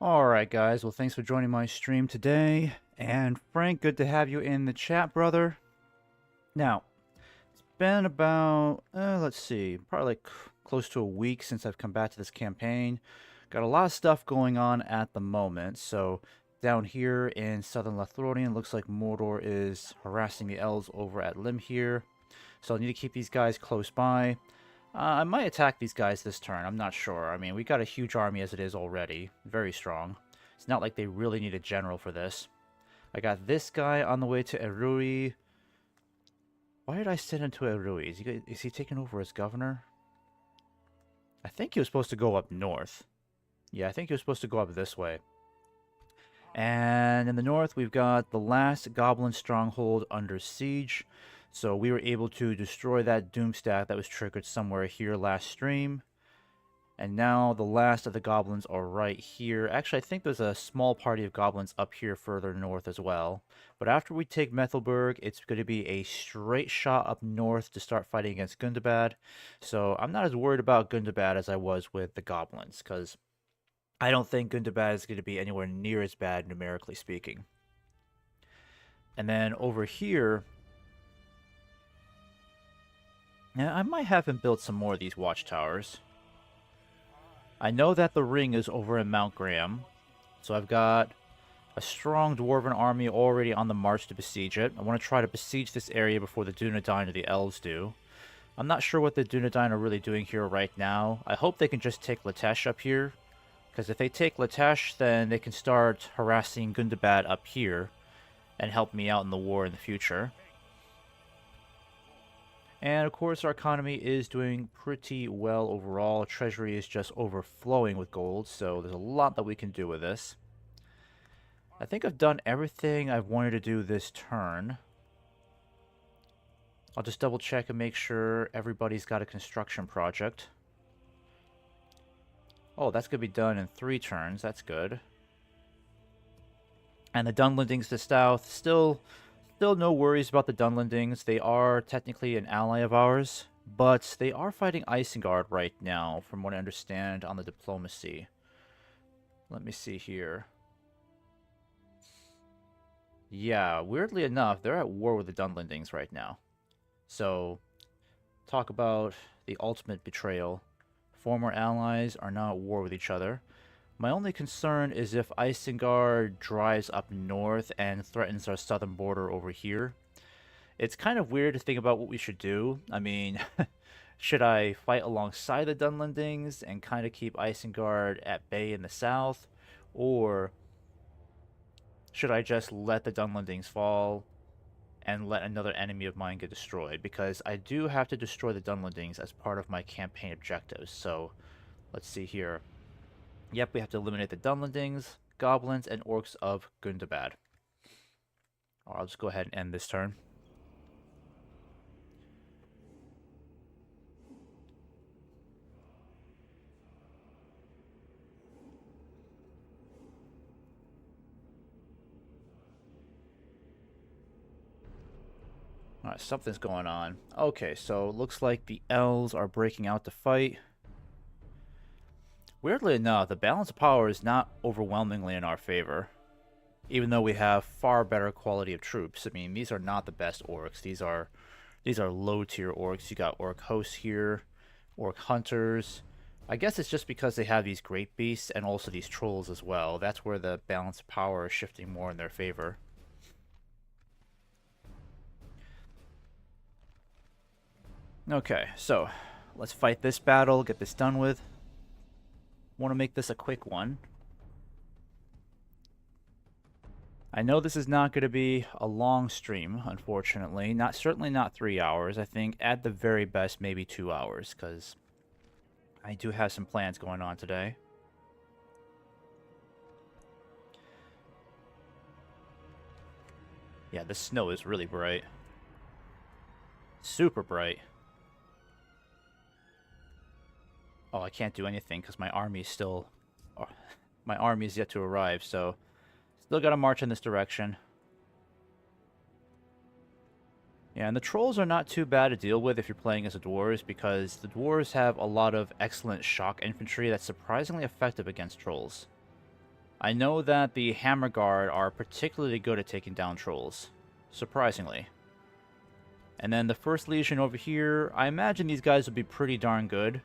Alright guys, well thanks for joining my stream today. And Frank, good to have you in the chat, brother. Now, it's been about, let's see, probably like close to a week since I've come back to this campaign. Got a lot of stuff going on at the moment. So down here in southern Lothlorien, looks like Mordor is harassing the elves over at Lim here. So I need to keep these guys close by. I might attack these guys this turn. I'm not sure. I mean, we got a huge army as it is already. Very strong. It's not like they really need a general for this. I got this guy on the way to Erui. Why did I send him to Erui? Is he taking over as governor? I think he was supposed to go up north. Yeah, I think he was supposed to go up this way. And in the north, we've got the last goblin stronghold under siege. So we were able to destroy that doomstack that was triggered somewhere here last stream. And now the last of the goblins are right here. Actually, I think there's a small party of goblins up here further north as well. But after we take Methelburg, it's going to be a straight shot up north to start fighting against Gundabad. So I'm not as worried about Gundabad as I was with the goblins, because I don't think Gundabad is going to be anywhere near as bad numerically speaking. And then over here, yeah, I might have him build some more of these watchtowers. I know that the ring is over in Mount Graham, so I've got a strong dwarven army already on the march to besiege it. I want to try to besiege this area before the Dunedain or the elves do. I'm not sure what the Dunedain are really doing here right now. I hope they can just take Litesh up here, because if they take Litesh, then they can start harassing Gundabad up here and help me out in the war in the future. And of course our economy is doing pretty well overall. Treasury is just overflowing with gold, so there's a lot that we can do with this. I think I've done everything I've wanted to do this turn. I'll just double check and make sure everybody's got a construction project. Oh, that's going to be done in 3 turns. That's good. And the Dunlendings to the south, still no worries about the Dunlendings. They are technically an ally of ours, but they are fighting Isengard right now, from what I understand on the diplomacy. Let me see here. Yeah, weirdly enough, they're at war with the Dunlendings right now. So, talk about the ultimate betrayal. Former allies are now at war with each other. My only concern is if Isengard drives up north and threatens our southern border over here. It's kind of weird to think about what we should do. I mean, should I fight alongside the Dunlendings and kind of keep Isengard at bay in the south? Or should I just let the Dunlendings fall and let another enemy of mine get destroyed? Because I do have to destroy the Dunlendings as part of my campaign objectives. So, let's see here. Yep, we have to eliminate the Dunlendings, Goblins, and Orcs of Gundabad. I'll just go ahead and end this turn. Alright, something's going on. Okay, so looks like the elves are breaking out to fight. Weirdly enough, the balance of power is not overwhelmingly in our favor. Even though we have far better quality of troops. I mean, these are not the best orcs. These are low tier orcs. You got orc hosts here, orc hunters. I guess it's just because they have these great beasts and also these trolls as well. That's where the balance of power is shifting more in their favor. Okay, so let's fight this battle, get this done with. Want to make this a quick one. I know this is not going to be a long stream, unfortunately. Certainly not 3 hours. I think at the very best, maybe 2 hours, because I do have some plans going on today. Yeah, the snow is really bright. Super bright. Oh, I can't do anything because my army is still... Oh, my army is yet to arrive, so... Still gotta march in this direction. Yeah, and the trolls are not too bad to deal with if you're playing as the dwarves, because the dwarves have a lot of excellent shock infantry that's surprisingly effective against trolls. I know that the Hammer Guard are particularly good at taking down trolls, surprisingly. And then the First Legion over here, I imagine these guys will be pretty darn good.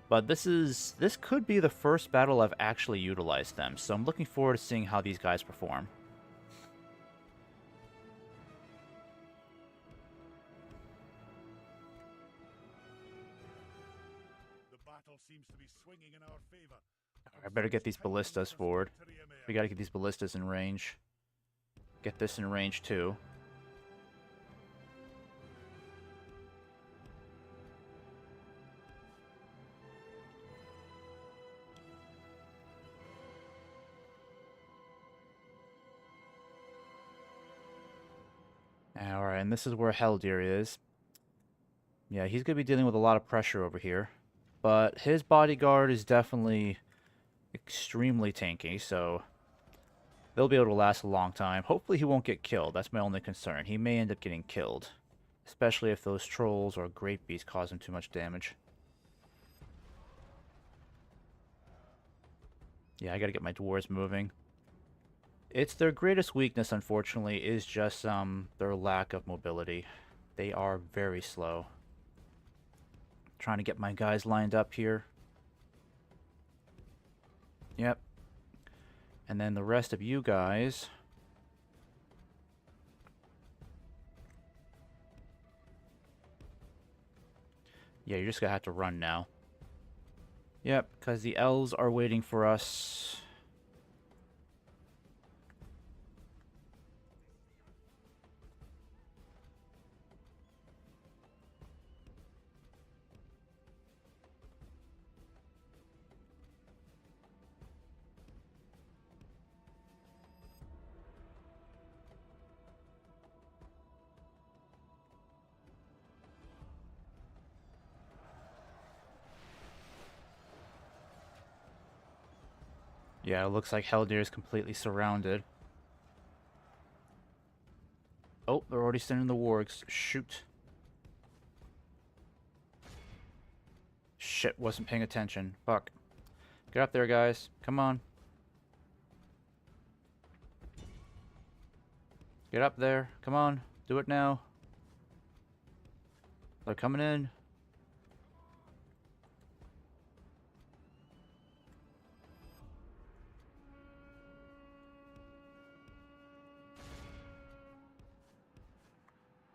But this could be the first battle I've actually utilized them, so I'm looking forward to seeing how these guys perform. The battle seems to be swinging in our favor. I better get these ballistas forward. We gotta get these ballistas in range. Get this in range too. Alright, and this is where Heldir is. Yeah, he's going to be dealing with a lot of pressure over here. But his bodyguard is definitely extremely tanky, so they'll be able to last a long time. Hopefully he won't get killed. That's my only concern. He may end up getting killed. Especially if those trolls or great beasts cause him too much damage. Yeah, I gotta get my dwarves moving. It's their greatest weakness, unfortunately, is just their lack of mobility. They are very slow. Trying to get my guys lined up here. Yep. And then the rest of you guys. Yeah, you're just gonna have to run now. Yep, because the elves are waiting for us. Yeah, it looks like Heldir is completely surrounded. Oh, they're already sending the wargs. Shoot. Shit, wasn't paying attention. Fuck. Get up there, guys. Come on. Get up there. Come on. Do it now. They're coming in.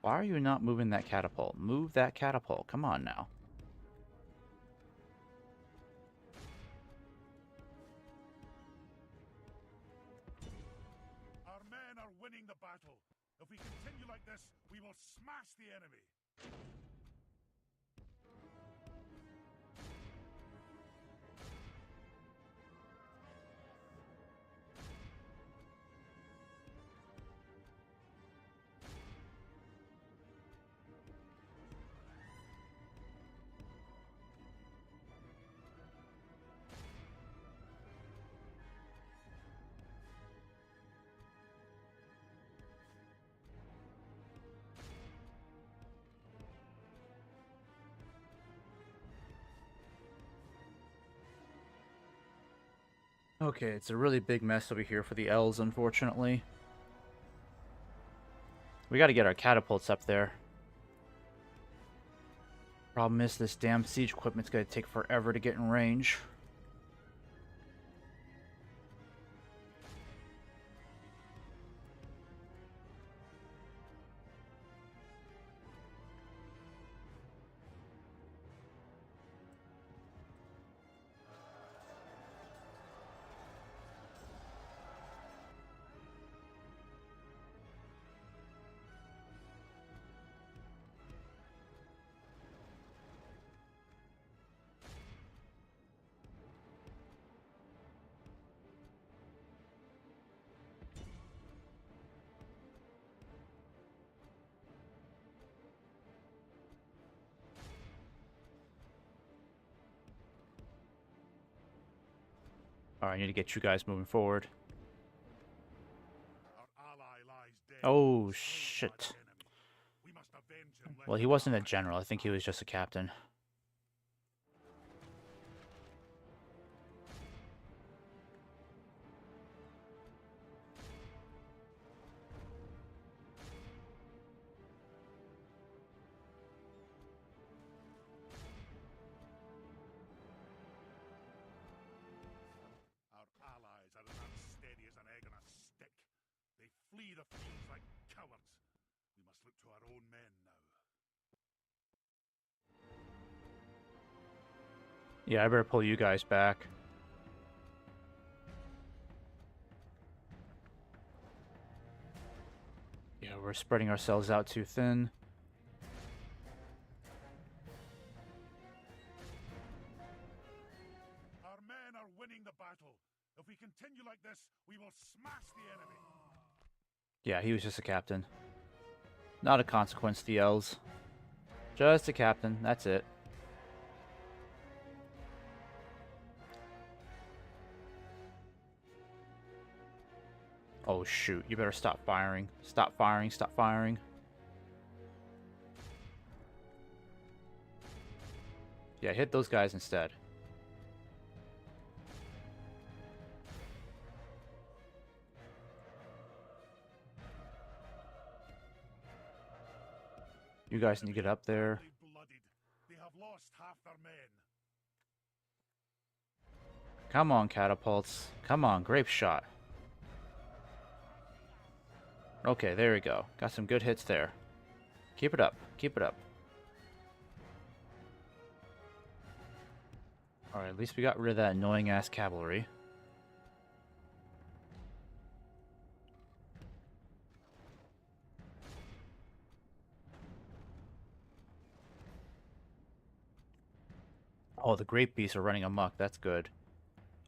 Why are you not moving that catapult? Move that catapult. Come on now. Our men are winning the battle. If we continue like this, we will smash the enemy. Okay, it's a really big mess over here for the elves, unfortunately. We gotta get our catapults up there. Problem is, this damn siege equipment's gonna take forever to get in range. Alright, I need to get you guys moving forward. Our ally lies dead. Oh, slain by shit. the enemy. We must avenge him. Well, he wasn't a general. I think he was just a captain. feels like cowards. We must look to our own men now. Yeah, I better pull you guys back. Yeah, we're spreading ourselves out too thin. Our men are winning the battle. If we continue like this, we will smash the enemy. Yeah, he was just a captain. Not a consequence to the L's. Just a captain, that's it. Oh shoot, you better stop firing. Stop firing, stop firing. Yeah, hit those guys instead. You guys need to get up there. Blooded. They have lost half their men. Come on, catapults. Come on, grape shot. Okay, there we go. Got some good hits there. Keep it up. Keep it up. Alright, at least we got rid of that annoying-ass cavalry. Oh, the grape beasts are running amok. That's good.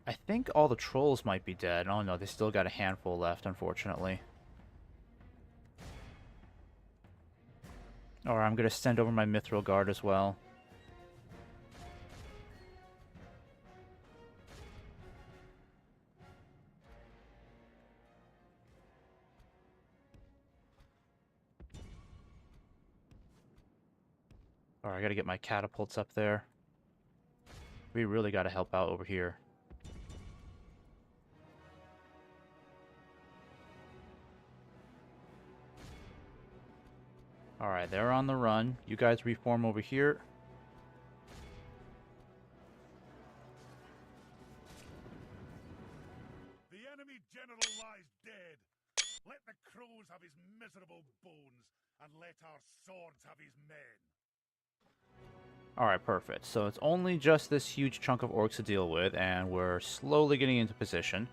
I think all the trolls might be dead. Oh no, they still got a handful left, unfortunately. Alright, I'm going to send over my Mithril Guard as well. Alright, I gotta get my catapults up there. We really gotta help out over here. Alright, they're on the run. You guys reform over here. The enemy general lies dead. Let the crows have his miserable bones, and let our swords have his men. Alright, perfect. So it's only just this huge chunk of orcs to deal with, and we're slowly getting into position.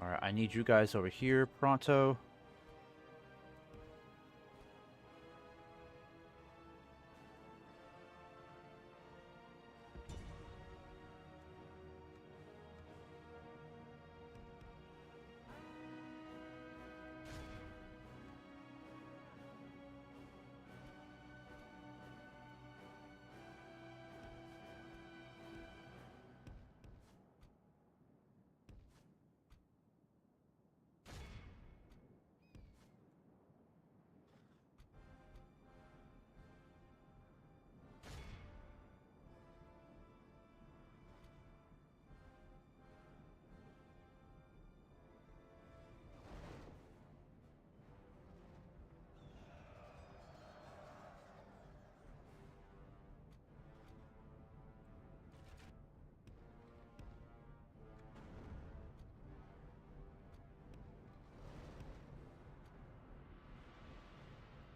Alright, I need you guys over here, pronto.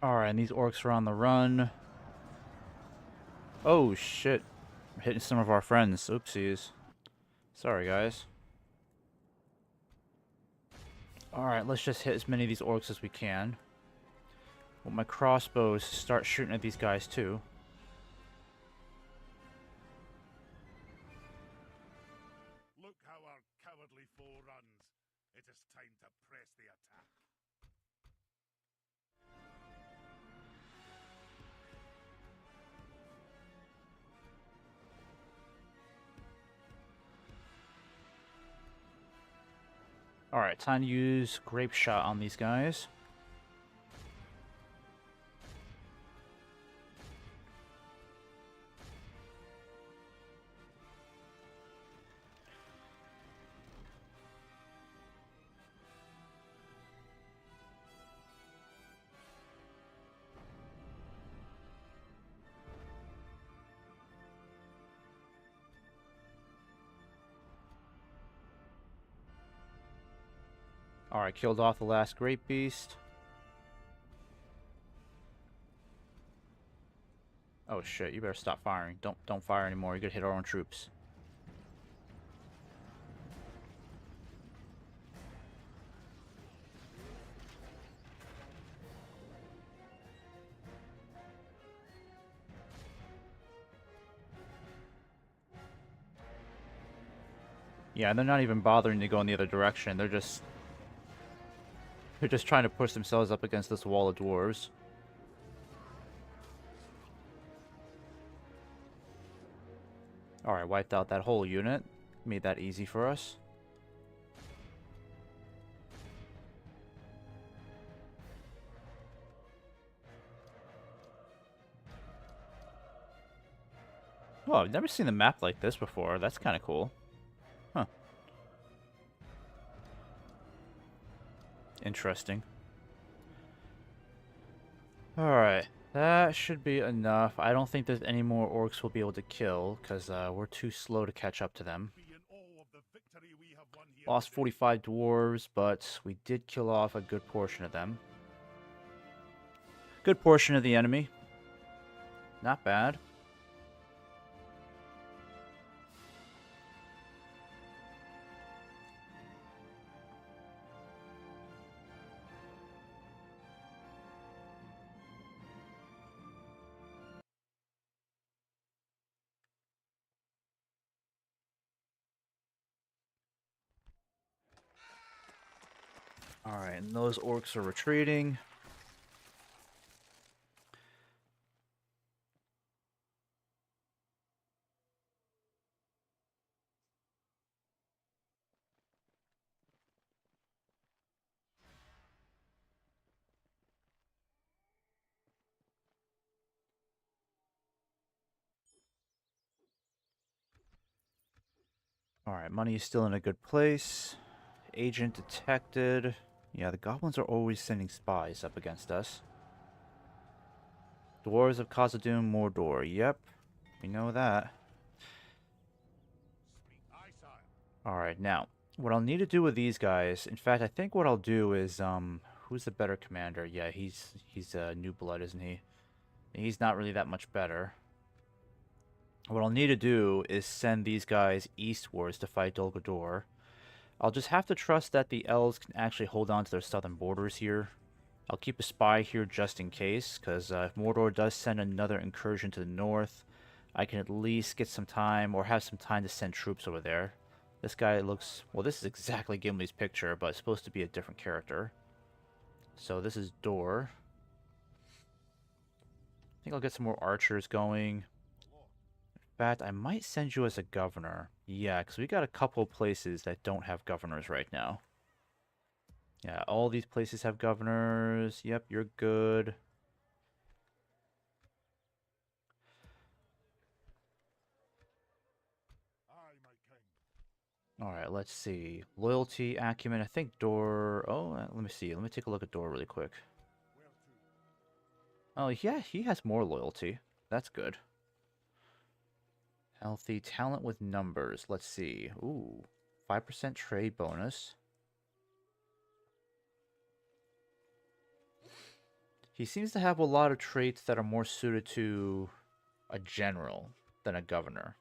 Alright, and these orcs are on the run. Oh, shit. We're hitting some of our friends. Oopsies. Sorry, guys. Alright, let's just hit as many of these orcs as we can. With my crossbows, start shooting at these guys, too. Look how our cowardly foe runs. It is time to press the attack. Alright, time to use Grape Shot on these guys. Alright, killed off the last Great Beast. Oh shit, you better stop firing. Don't fire anymore, you're gonna hit our own troops. Yeah, they're not even bothering to go in the other direction. They're just trying to push themselves up against this wall of dwarves. Alright, wiped out that whole unit. Made that easy for us. Oh, I've never seen the map like this before. That's kind of cool. Huh. Interesting. Alright, that should be enough. I don't think there's any more orcs we'll be able to kill, because we're too slow to catch up to them. Lost 45 dwarves, but we did kill off a good portion of them. Good portion of the enemy. Not bad. Alright, and those orcs are retreating. Alright, money is still in a good place. Agent detected. Yeah, the goblins are always sending spies up against us. Dwarves of Khazâd Mordor. Yep, we know that. Alright, now, what I'll need to do with these guys, in fact, I think what I'll do is, who's the better commander? Yeah, he's new blood, isn't he? He's not really that much better. What I'll need to do is send these guys eastwards to fight Dol Guldur. I'll just have to trust that the elves can actually hold on to their southern borders here. I'll keep a spy here just in case, because if Mordor does send another incursion to the north, I can at least get some time, or have some time to send troops over there. This guy looks... well, this is exactly Gimli's picture, but it's supposed to be a different character. So this is Dor. I think I'll get some more archers going. In fact, I might send you as a governor. Yeah, because we got a couple places that don't have governors right now. Yeah, all these places have governors. Yep, you're good. Alright, let's see. Loyalty, acumen. I think Dor... oh, let me see. Let me take a look at Dor really quick. Oh, yeah, he has more loyalty. That's good. Healthy. Talent with numbers. Let's see. Ooh. 5% trade bonus. He seems to have a lot of traits that are more suited to a general than a governor.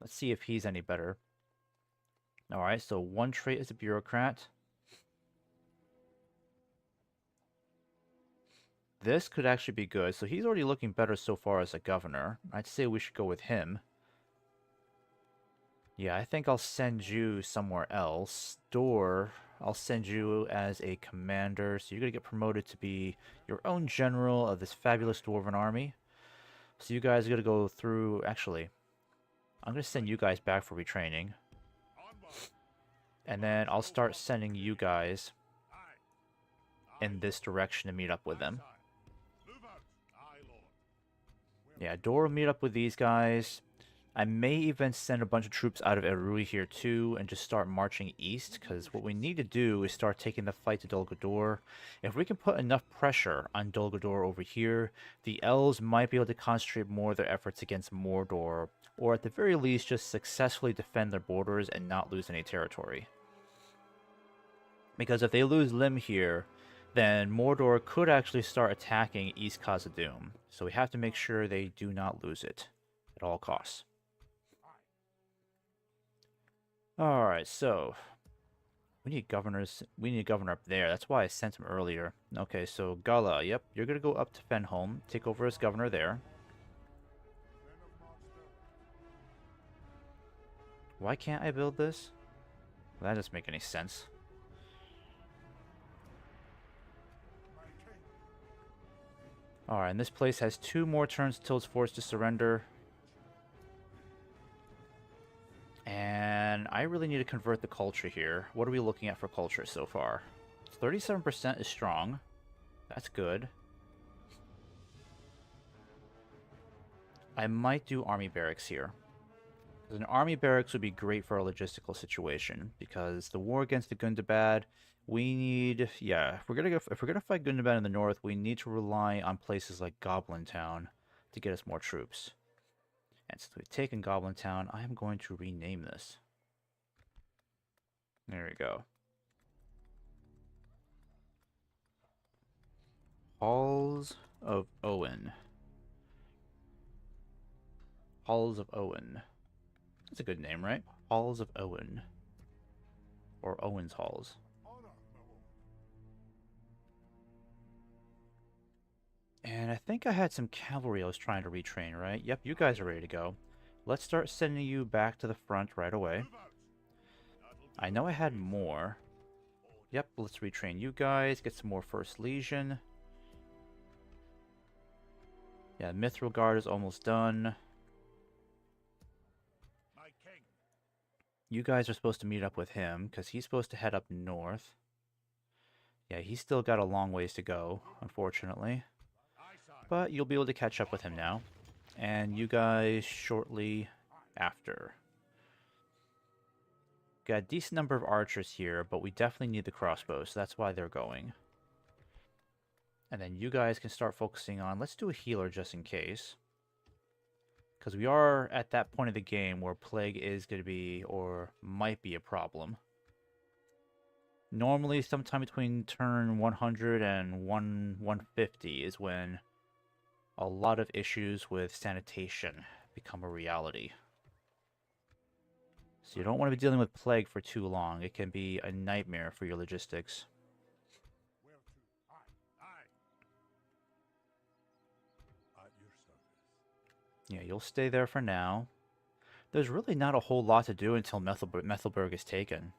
Let's see if he's any better. Alright, so one trait is a bureaucrat. This could actually be good. So he's already looking better so far as a governor. I'd say we should go with him. Yeah, I think I'll send you somewhere else. Dor, I'll send you as a commander. So you're going to get promoted to be your own general of this fabulous dwarven army. So you guys are going to go through... actually, I'm going to send you guys back for retraining. And then I'll start sending you guys in this direction to meet up with them. Yeah, Dor will meet up with these guys. I may even send a bunch of troops out of Erui here too and just start marching east, because what we need to do is start taking the fight to Dol Guldur. If we can put enough pressure on Dol Guldur over here, the elves might be able to concentrate more of their efforts against Mordor, or at the very least just successfully defend their borders and not lose any territory. Because if they lose Lim here, then Mordor could actually start attacking East Khazad-dûm. So we have to make sure they do not lose it at all costs. Alright, so we need governors. We need a governor up there. That's why I sent him earlier. Okay, so Gala, yep, you're gonna go up to Fenholm, take over as governor there. Why can't I build this? Well, that doesn't make any sense. Alright, and this place has 2 more turns until it's forced to surrender. And I really need to convert the culture here. What are we looking at for culture so far? 37% is strong. That's good. I might do army barracks here. Because an army barracks would be great for a logistical situation. Because the war against the Gundabad, we need... Yeah, if we're gonna fight Gundabad in the north, we need to rely on places like Goblin Town to get us more troops. And since we've taken Goblin Town, I am going to rename this. There we go. Halls of Owen. Halls of Owen. That's a good name, right? Halls of Owen. Or Owen's Halls. And I think I had some cavalry I was trying to retrain, right? Yep, you guys are ready to go. Let's start sending you back to the front right away. I know I had more. Yep, let's retrain you guys, get some more First Legion. Yeah, Mithril Guard is almost done. You guys are supposed to meet up with him, because he's supposed to head up north. Yeah, he's still got a long ways to go, unfortunately. But you'll be able to catch up with him now. And you guys shortly after. Got a decent number of archers here, but we definitely need the crossbows, so that's why they're going. And then you guys can start focusing on... Let's do a healer just in case. Because we are at that point of the game where plague is going to be, or might be, a problem. Normally, sometime between turn 100 and 150 is when a lot of issues with sanitation become a reality. So you don't want to be dealing with plague for too long. It can be a nightmare for your logistics. Yeah, you'll stay there for now. There's really not a whole lot to do until Methelburg is taken.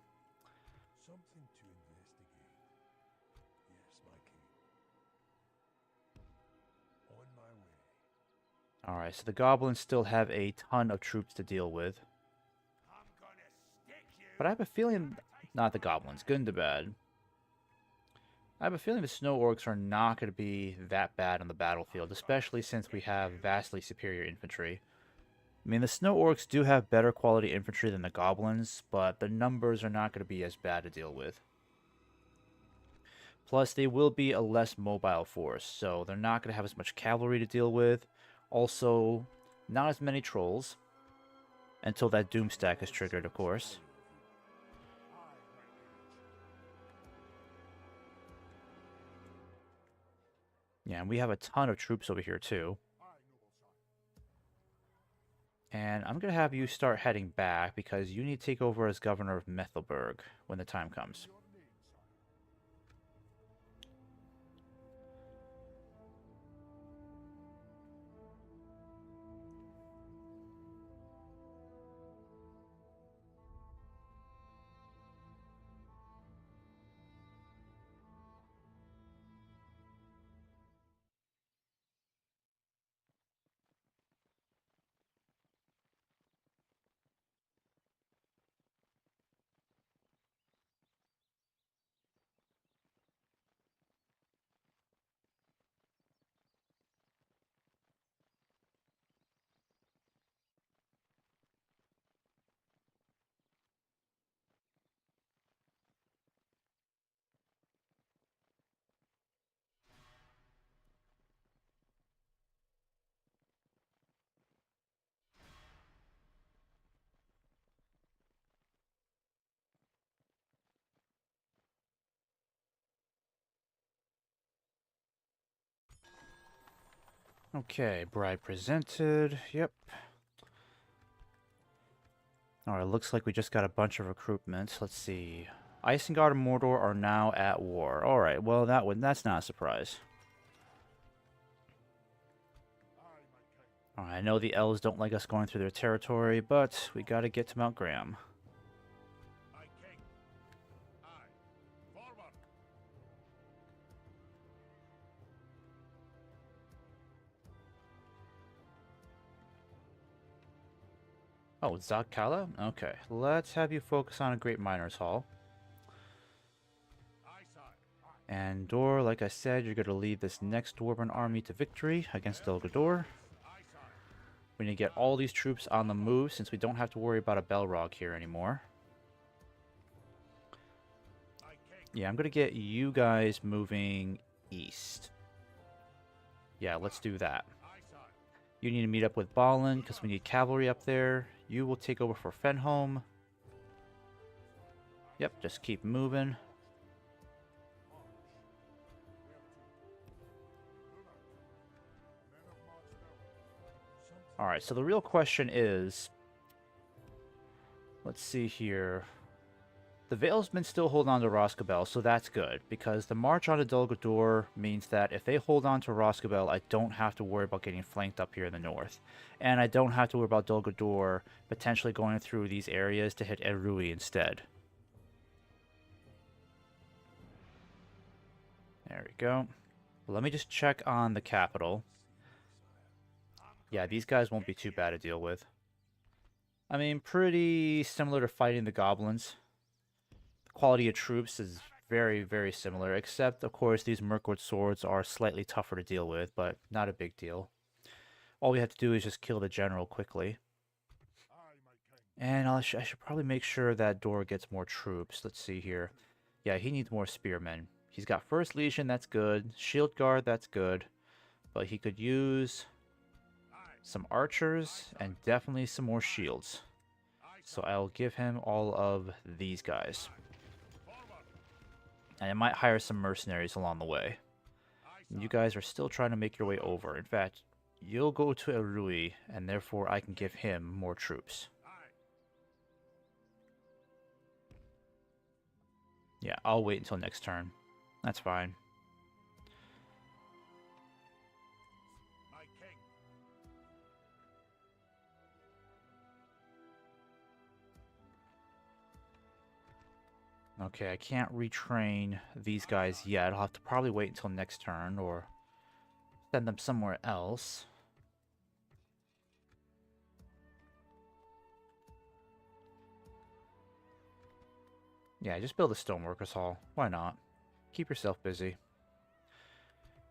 Something to investigate. Yes, my king. On my way. Alright, so the goblins still have a ton of troops to deal with. I'm gonna stick you. But I have a feeling... Not the goblins, Gundabad. I have a feeling the snow orcs are not going to be that bad on the battlefield, especially since we have vastly superior infantry. I mean, the snow orcs do have better quality infantry than the goblins, but the numbers are not going to be as bad to deal with. Plus, they will be a less mobile force, so they're not going to have as much cavalry to deal with. Also, not as many trolls. Until that doom stack is triggered, of course. Yeah, and we have a ton of troops over here, too. And I'm going to have you start heading back, because you need to take over as governor of Methelburg when the time comes. Okay, bride presented. Yep. Alright, looks like we just got a bunch of recruitments. Let's see. Isengard and Mordor are now at war. Alright, well that's not a surprise. Alright, I know the elves don't like us going through their territory, but we gotta get to Mount Graham. Aye, King. Aye. Forward. Oh, Zakala? Okay, let's have you focus on a Great Miners Hall. Aye, sir. And Dor, like I said, you're going to lead this next Dwarven army to victory against Dol Guldur. Aye, sir. We need to get all these troops on the move since we don't have to worry about a Belrog here anymore. Aye, King. Yeah, I'm going to get you guys moving east. Yeah, let's do that. Aye, sir. You need to meet up with Balin because we need cavalry up there. You will take over for Fenholm. Yep, just keep moving. Alright, so the real question is... Let's see here. The Valesmen still hold on to Roscabel, so that's good, because the march onto Dol Guldur means that if they hold on to Roscabel, I don't have to worry about getting flanked up here in the north. And I don't have to worry about Dol Guldur potentially going through these areas to hit Erui instead. There we go. Let me just check on the capital. Yeah, these guys won't be too bad to deal with. I mean, pretty similar to fighting the goblins. The quality of troops is very, very similar, except, of course, these Mirkwood swords are slightly tougher to deal with, but not a big deal. All we have to do is just kill the general quickly. Aye, my king. And I should probably make sure that Dor gets more troops. Let's see here. Yeah, he needs more spearmen. He's got First Legion, that's good. Shield Guard, that's good. But he could use some archers and definitely some more shields. So I'll give him all of these guys. And I might hire some mercenaries along the way. And you guys are still trying to make your way over. In fact, you'll go to Erui, and therefore I can give him more troops. Yeah, I'll wait until next turn. That's fine. My king. Okay, I can't retrain these guys yet. I'll have to probably wait until next turn or send them somewhere else. Yeah, just build a stoneworkers hall. Why not? Keep yourself busy.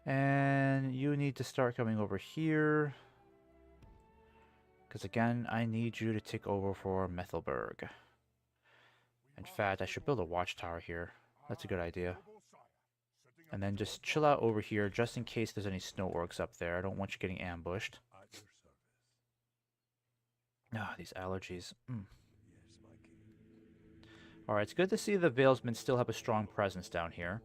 And you need to start coming over here. Because again, I need you to take over for Methelberg. In fact, I should build a watchtower here. That's a good idea. And then just chill out over here just in case there's any snow orcs up there. I don't want you getting ambushed. Ah, these allergies. Alright, it's good to see the Valesmen still have a strong presence down here.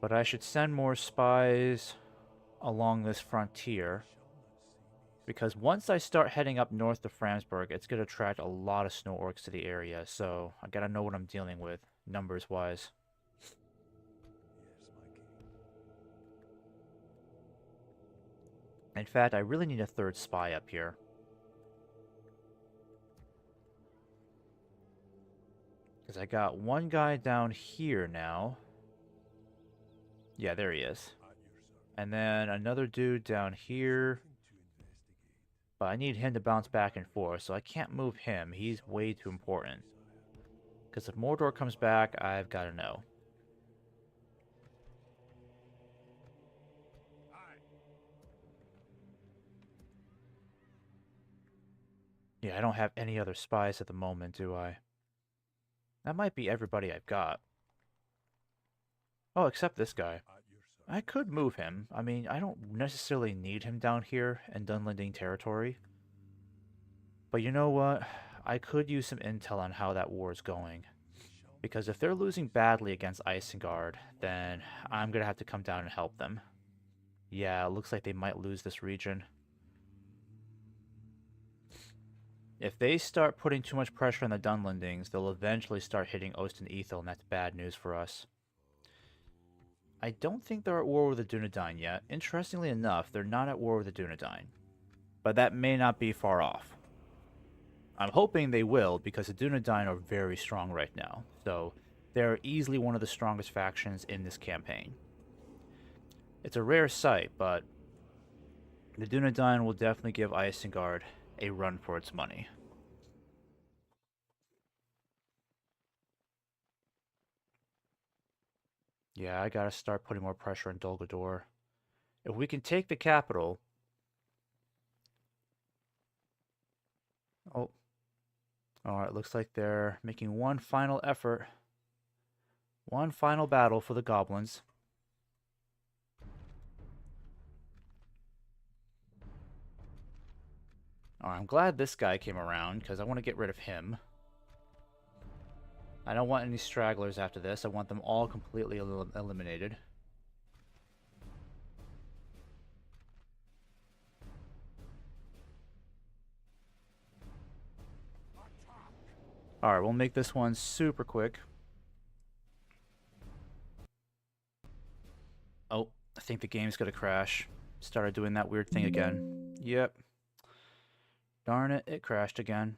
But I should send more spies along this frontier. Because once I start heading up north to Framsburg, it's going to attract a lot of snow orcs to the area. So I got to know what I'm dealing with, numbers-wise. In fact, I really need a third spy up here. Because I got one guy down here now. Yeah, there he is. And then another dude down here. But I need him to bounce back and forth, so I can't move him. He's way too important. Because if Mordor comes back, I've got to know. Yeah, I don't have any other spies at the moment, do I? That might be everybody I've got. Oh, except this guy. I could move him. I mean, I don't necessarily need him down here in Dunlending territory. But you know what? I could use some intel on how that war is going. Because if they're losing badly against Isengard, then I'm going to have to come down and help them. Yeah, it looks like they might lose this region. If they start putting too much pressure on the Dunlendings, they'll eventually start hitting Ost and Ethel, and that's bad news for us. I don't think they're at war with the Dunedain yet. Interestingly enough, they're not at war with the Dunedain. But that may not be far off. I'm hoping they will, because the Dunedain are very strong right now. So, they're easily one of the strongest factions in this campaign. It's a rare sight, but the Dunedain will definitely give Isengard a run for its money. Yeah, I gotta start putting more pressure on Dol Guldur. If we can take the capital... Oh. Alright, looks like they're making one final effort. One final battle for the goblins. Alright, I'm glad this guy came around, because I want to get rid of him. I don't want any stragglers after this. I want them all completely eliminated. Alright, we'll make this one super quick. Oh, I think the game's gonna crash. Started doing that weird thing again. Yep. Darn it, it crashed again.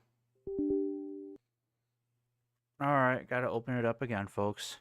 Alright, gotta open it up again, folks.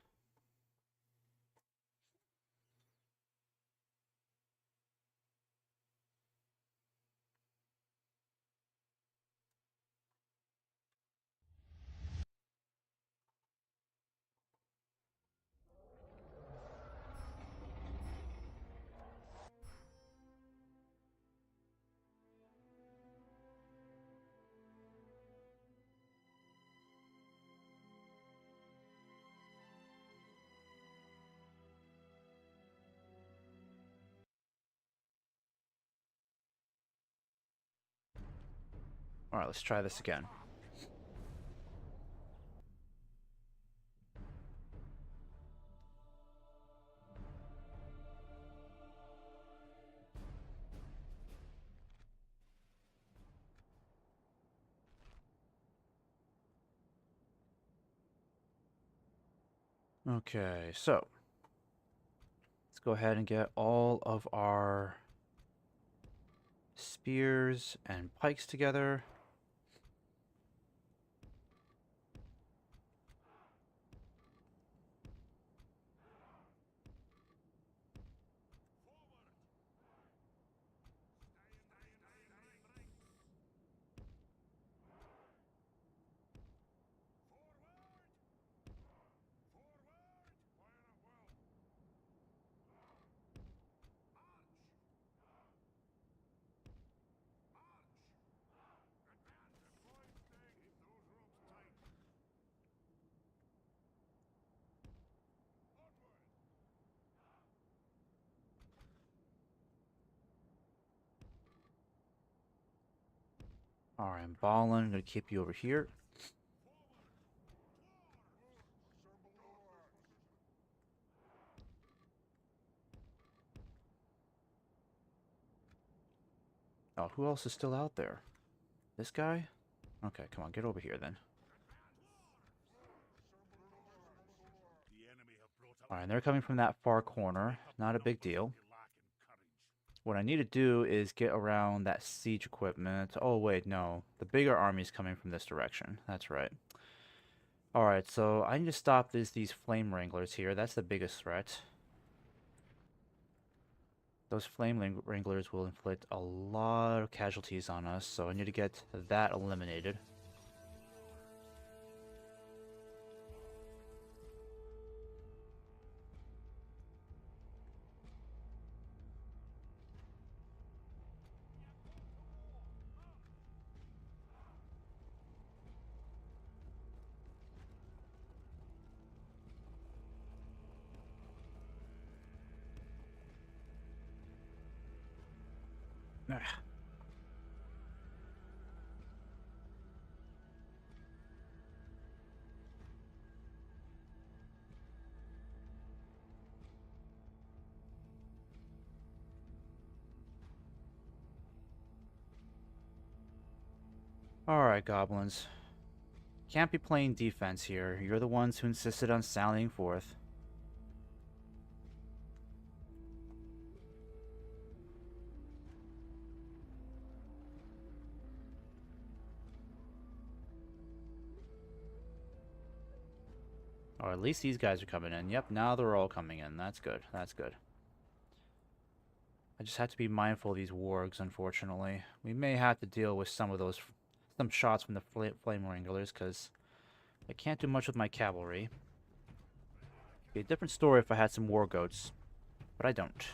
Alright, let's try this again. Okay, so let's go ahead and get all of our spears and pikes together. Alright, Balin, I'm gonna keep you over here. Oh, who else is still out there? This guy? Okay, come on, get over here then. Alright, they're coming from that far corner. Not a big deal. What I need to do is get around that siege equipment. Oh, wait, no. The bigger army's coming from this direction. That's right. Alright, so I need to stop these flame wranglers here. That's the biggest threat. Those flame wranglers will inflict a lot of casualties on us, so I need to get that eliminated. Alright, goblins. Can't be playing defense here. You're the ones who insisted on sallying forth. Or at least these guys are coming in. Yep, now they're all coming in. That's good. That's good. I just have to be mindful of these wargs, unfortunately. We may have to deal with some of those, some shots from the flame wranglers, because I can't do much with my cavalry. It'd be a different story if I had some war goats, but I don't.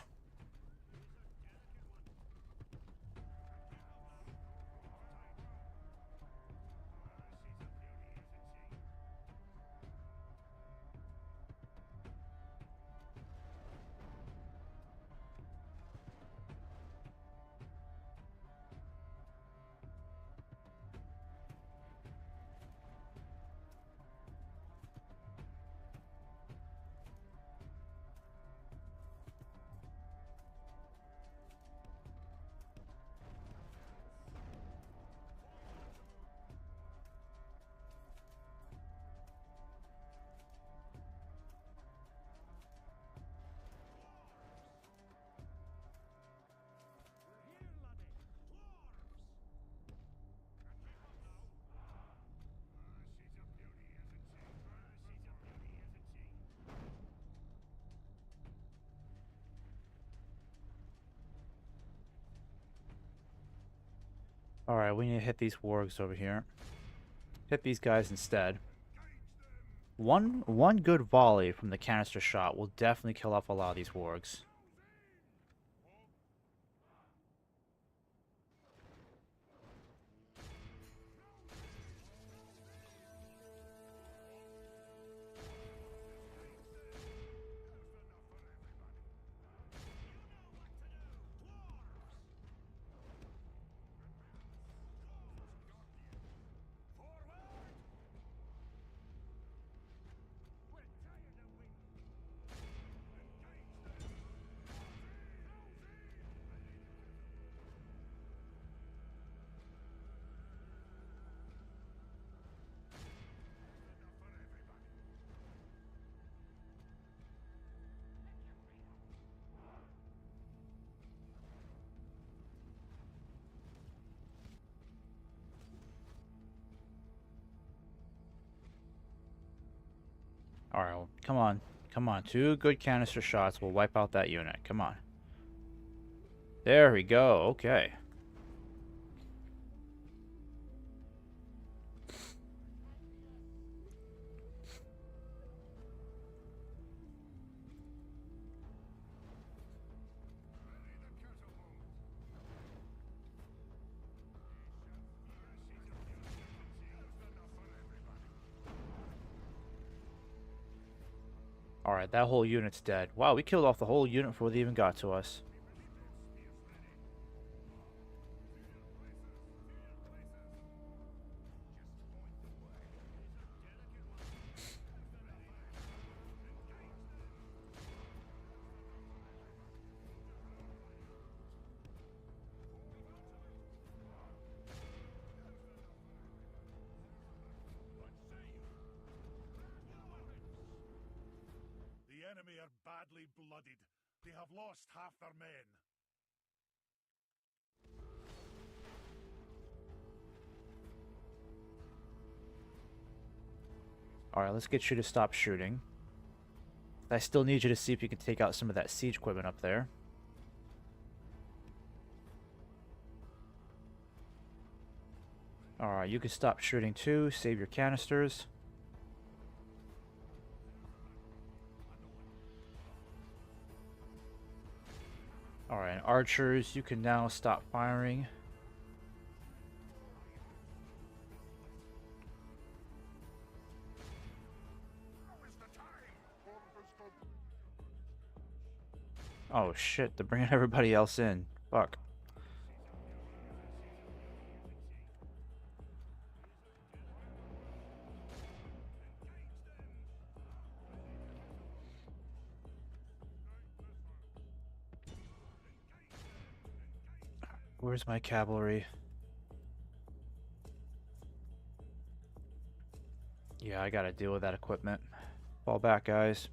Alright, we need to hit these wargs over here. Hit these guys instead. One good volley from the canister shot will definitely kill off a lot of these wargs. Alright, well, come on. Come on. 2 good canister shots will wipe out that unit. Come on. There we go. Okay. Alright, that whole unit's dead. Wow, we killed off the whole unit before they even got to us. The enemy are badly blooded. They have lost half their men. Alright, let's get you to stop shooting. I still need you to see if you can take out some of that siege equipment up there. Alright, you can stop shooting too. Save your canisters. Alright, archers, you can now stop firing. Oh shit, they're bringing everybody else in. Fuck. Where's my cavalry? Yeah, I gotta deal with that equipment. Fall back, guys.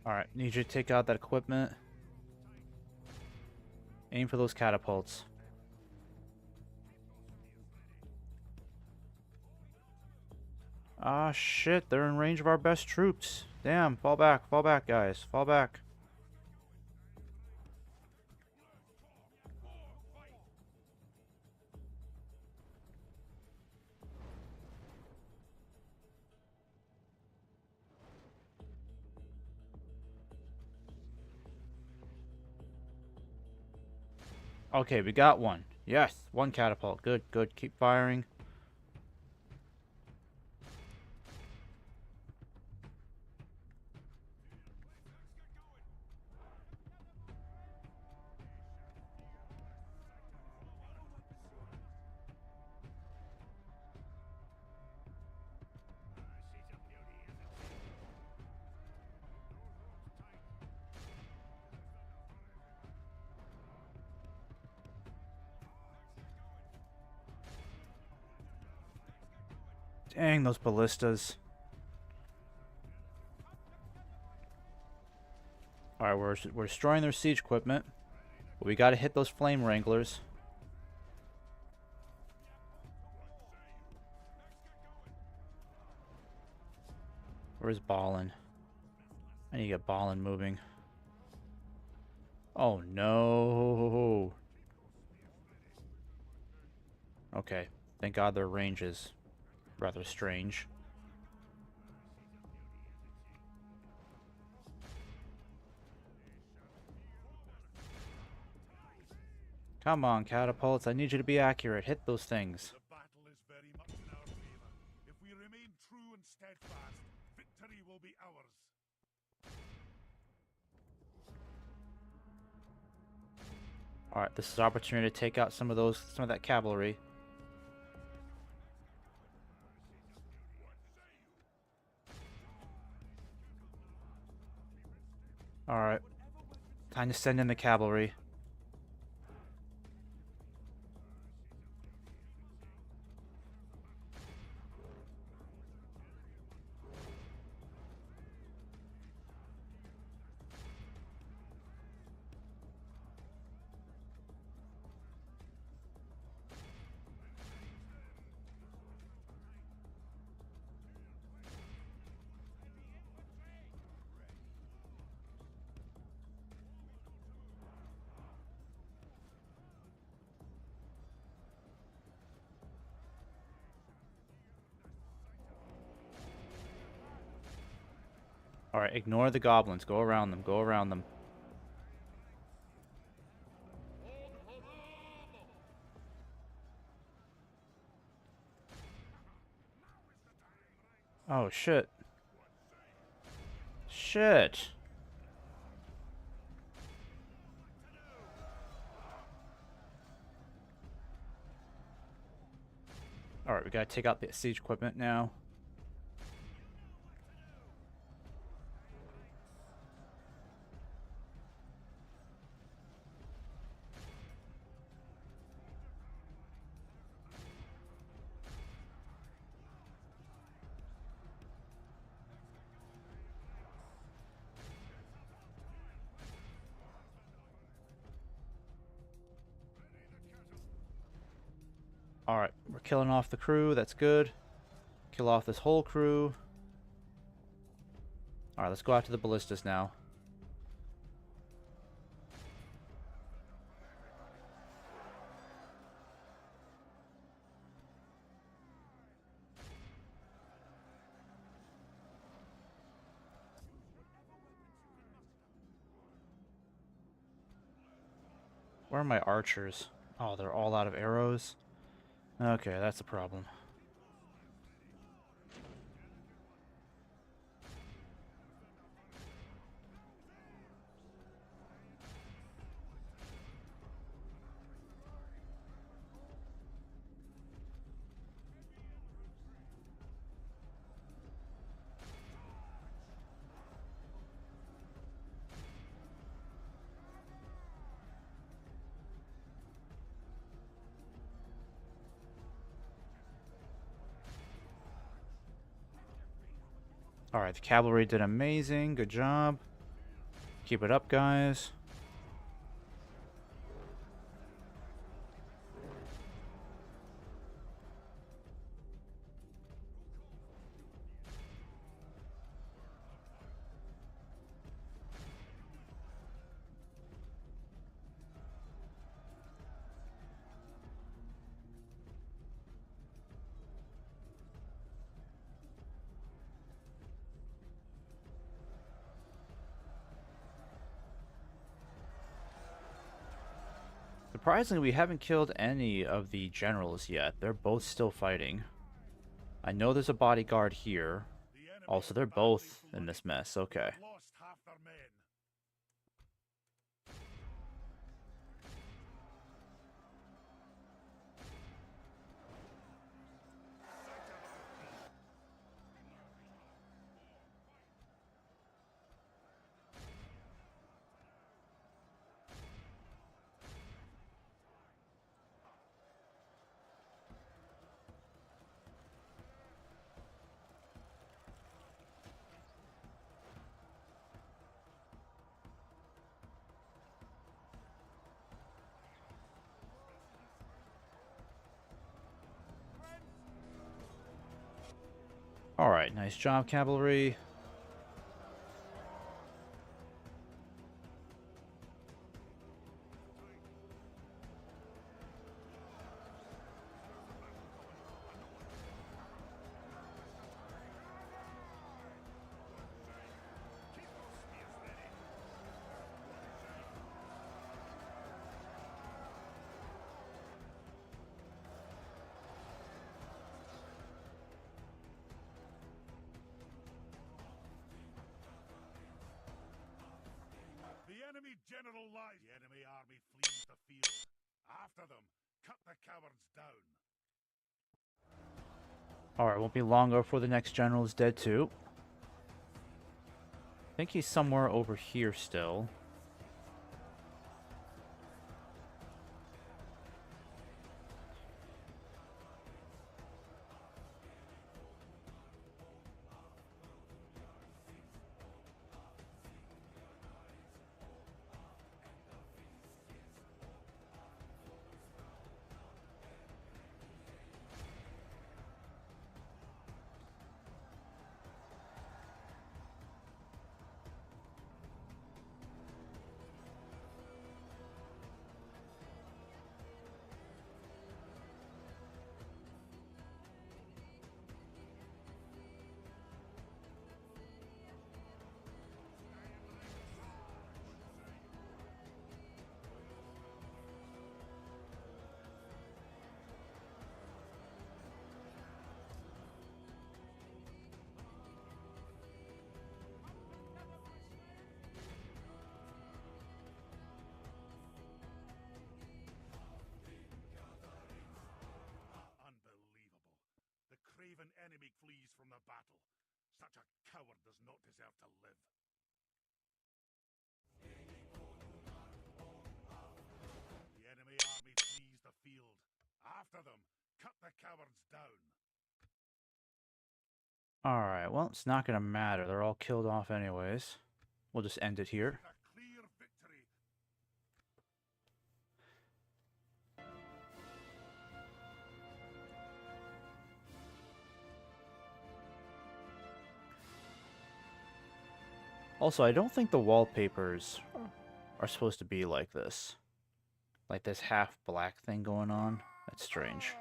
Alright, need you to take out that equipment. Aim for those catapults. Ah, shit, they're in range of our best troops. Damn, fall back, guys. Fall back. Okay, we got one. Yes, one catapult. Good, good. Keep firing. Dang, those ballistas. Alright, we're destroying their siege equipment. But we gotta hit those flame wranglers. Where's Ballin? I need to get Ballin moving. Oh no. Okay. Thank God their range is rather strange. Come on, catapults. I need you to be accurate. Hit those things. The battle is very much in our favor. If we remain true and steadfast, victory will be ours. Alright, this is an opportunity to take out some of that cavalry. Alright. Time to send in the cavalry. Alright, ignore the goblins. Go around them. Go around them. Oh, shit. Shit. Alright, we gotta take out the siege equipment now. Alright, we're killing off the crew. That's good. Kill off this whole crew. Alright, let's go after the ballistas now. Where are my archers? Oh, they're all out of arrows. Okay, that's a problem. Alright, the cavalry did amazing. Good job. Keep it up, guys. Surprisingly, we haven't killed any of the generals yet. They're both still fighting. I know there's a bodyguard here. The enemy Also, are they're badly both in flooded. this mess. They Okay. have lost half their men. Alright, nice job, cavalry. The enemy general lies. The enemy army flees the field. After them, cut the cowards down. Alright, won't be long before the next general is dead too. I think he's somewhere over here still. Unbelievable. The craven enemy flees from the battle. Such a coward does not deserve to live. The enemy army flees the field. After them, cut the cowards down. Alright, well, it's not gonna matter. They're all killed off anyways. We'll just end it here. A clear victory. Also, I don't think the wallpapers are supposed to be like this. Like this half black thing going on. That's strange.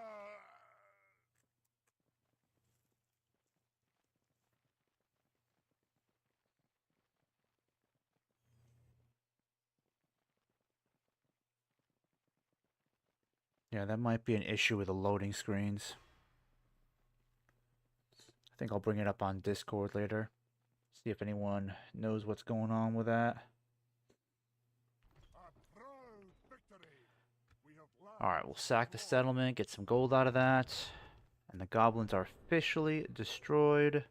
Yeah, that might be an issue with the loading screens. I think I'll bring it up on Discord later. See if anyone knows what's going on with that. A proud victory. We have Alright, we'll sack the settlement, get some gold out of that. And the goblins are officially destroyed.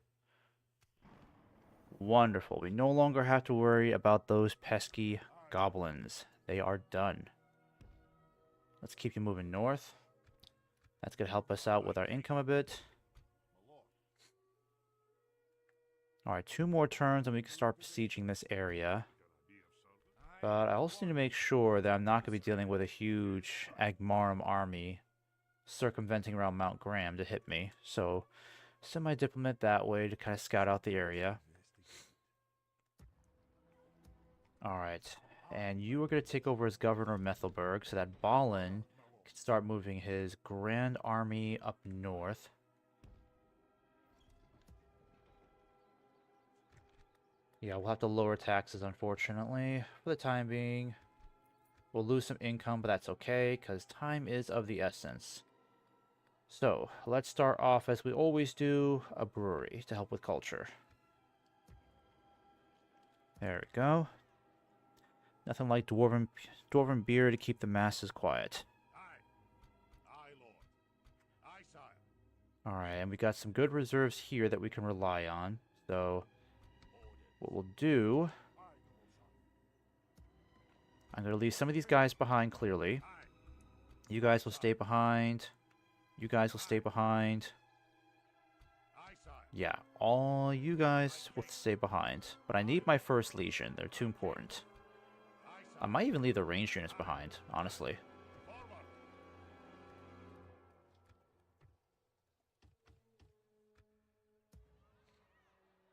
Wonderful. We no longer have to worry about those pesky goblins. They are done. Let's keep you moving north. That's going to help us out with our income a bit. Alright, 2 more turns and we can start besieging this area. But I also need to make sure that I'm not going to be dealing with a huge Agmarum army circumventing around Mount Graham to hit me. So, send my diplomat that way to kind of scout out the area. Alright, and you are going to take over as governor of Methelburg so that Balin can start moving his grand army up north. Yeah, we'll have to lower taxes, unfortunately, for the time being. We'll lose some income, but that's okay, because time is of the essence. So, let's start off, as we always do, a brewery to help with culture. There we go. Nothing like dwarven beer to keep the masses quiet. Aye, Lord. Aye, sire. Alright, and we got some good reserves here that we can rely on, so... what we'll do, I'm going to leave some of these guys behind, clearly. You guys will stay behind. You guys will stay behind. Yeah, all you guys will stay behind. But I need my first legion. They're too important. I might even leave the ranged units behind, honestly.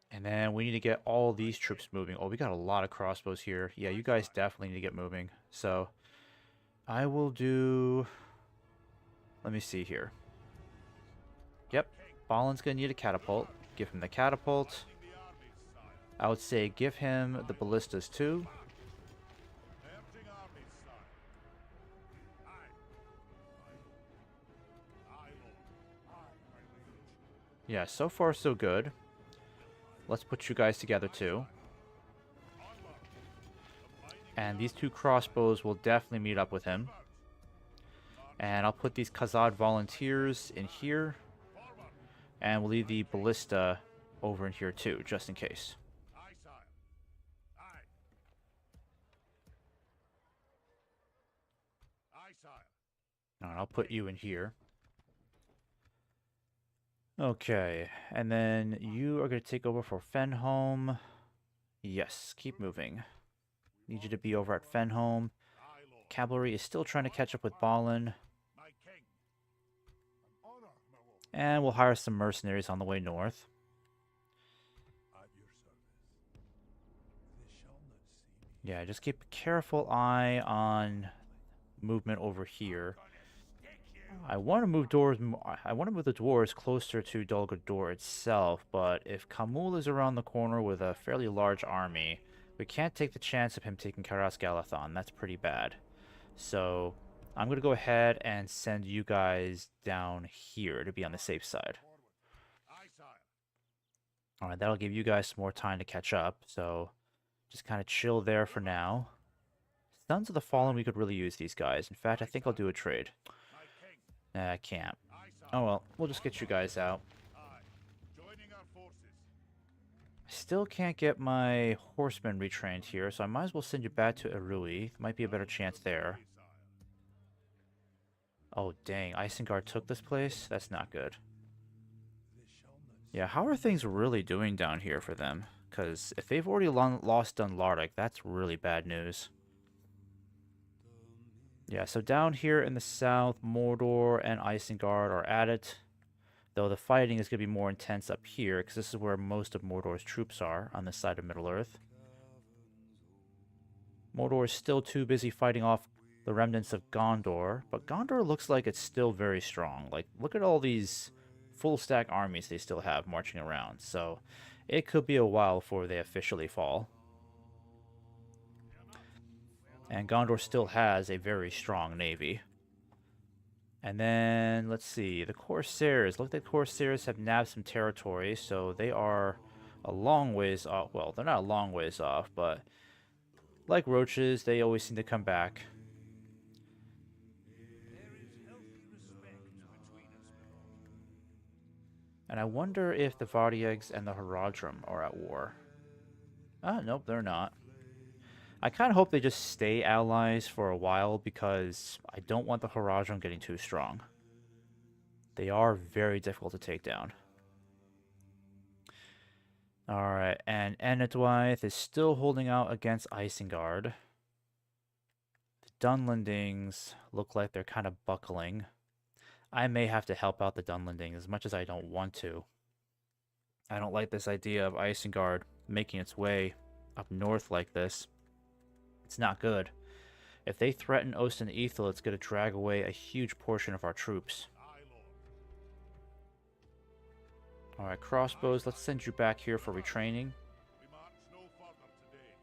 And then we need to get all these troops moving. Oh, we got a lot of crossbows here. Yeah, you guys definitely need to get moving. So, I will do... let me see here. Yep, Balin's going to need a catapult. Give him the catapult. I would say give him the ballistas too. Yeah, so far so good. Let's put you guys together too. And these 2 crossbows will definitely meet up with him. And I'll put these Khazâd volunteers in here. And we'll leave the ballista over in here too, just in case. Alright, I'll put you in here. Okay, and then you are going to take over for Fenholm. Yes, keep moving. Need you to be over at Fenholm. Cavalry is still trying to catch up with Balin. And we'll hire some mercenaries on the way north. Yeah, just keep a careful eye on movement over here. I want to move the dwarves closer to Dol Guldur itself, but if Khamûl is around the corner with a fairly large army, we can't take the chance of him taking Karas Galathon. That's pretty bad. So, I'm going to go ahead and send you guys down here to be on the safe side. Alright, that'll give you guys some more time to catch up, so just kind of chill there for now. Sons of the Fallen, we could really use these guys. In fact, I think I'll do a trade. Nah, I can't. Oh well, we'll just get you guys out. I still can't get my horsemen retrained here, so I might as well send you back to Erui. Might be a better chance there. Oh dang, Isengard took this place? That's not good. Yeah, how are things really doing down here for them? Because if they've already lost Dunlardic, that's really bad news. Yeah, so down here in the south, Mordor and Isengard are at it. Though the fighting is going to be more intense up here, because this is where most of Mordor's troops are, on this side of Middle-earth. Mordor is still too busy fighting off the remnants of Gondor, but Gondor looks like it's still very strong. Like, look at all these full-stack armies they still have marching around, so it could be a while before they officially fall. And Gondor still has a very strong navy. And then, let's see, the Corsairs. Look, the Corsairs have nabbed some territory, so they are a long ways off. Well, they're not a long ways off, but like roaches, they always seem to come back. And I wonder if the Vardiegs and the Haradrim are at war. Nope, they're not. I kind of hope they just stay allies for a while, because I don't want the Haradrim getting too strong. They are very difficult to take down. Alright, and Enidwythe is still holding out against Isengard. The Dunlendings look like they're kind of buckling. I may have to help out the Dunlendings as much as I don't want to. I don't like this idea of Isengard making its way up north like this. It's not good. If they threaten Osten Ethel, it's going to drag away a huge portion of our troops. Aye, Lord. Alright, crossbows, let's send you back here for retraining. We march no further today.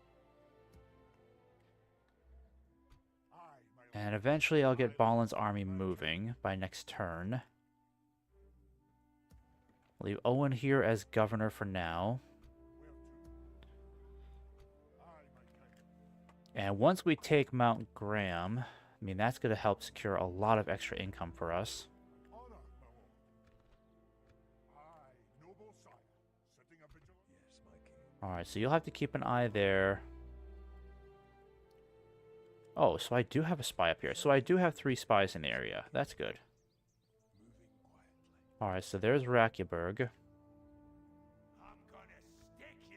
Aye, my lord. And eventually I'll get Balin's army moving by next turn. Leave Owen here as governor for now. Where to? Aye, my king. And once we take Mount Graham, I mean, that's going to help secure a lot of extra income for us. Honor, my lord. Aye, noble sire. Setting a vigilance. Yes, my king. Alright, so you'll have to keep an eye there. Oh, so I do have a spy up here. So I do have 3 spies in the area. That's good. Moving quietly. Alright, so there's Rakeberg. I'm gonna stick you.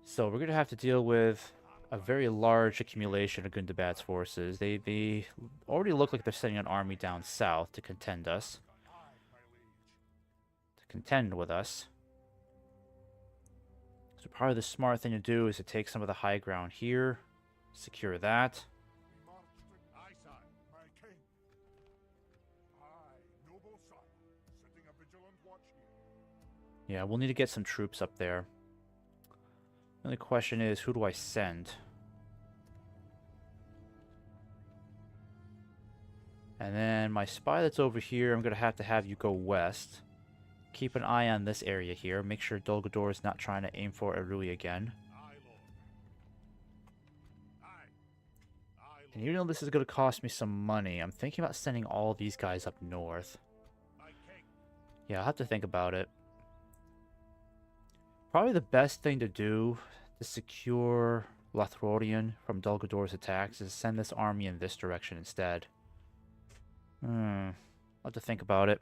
So we're going to have to deal with a very large accumulation of Gundabad's forces. They already look like they're sending an army down south to contend us. Aye, my liege. To contend with us. So probably the smart thing to do is to take some of the high ground here. Secure that. We march to... Aye, sire. My king. Aye, noble sire. Setting a vigilant watch here. Yeah, we'll need to get some troops up there. The only question is, who do I send? And then my spy that's over here, I'm going to have you go west. Keep an eye on this area here. Make sure Dol Guldur is not trying to aim for Erui again. Aye, lord. Aye. Aye, And lord. even though this is going to cost me some money, I'm thinking about sending all these guys up north. My king. Yeah, I'll have to think about it. Probably the best thing to do to secure Lothlorien from Dol Guldur's attacks is send this army in this direction instead. I'll have to think about it.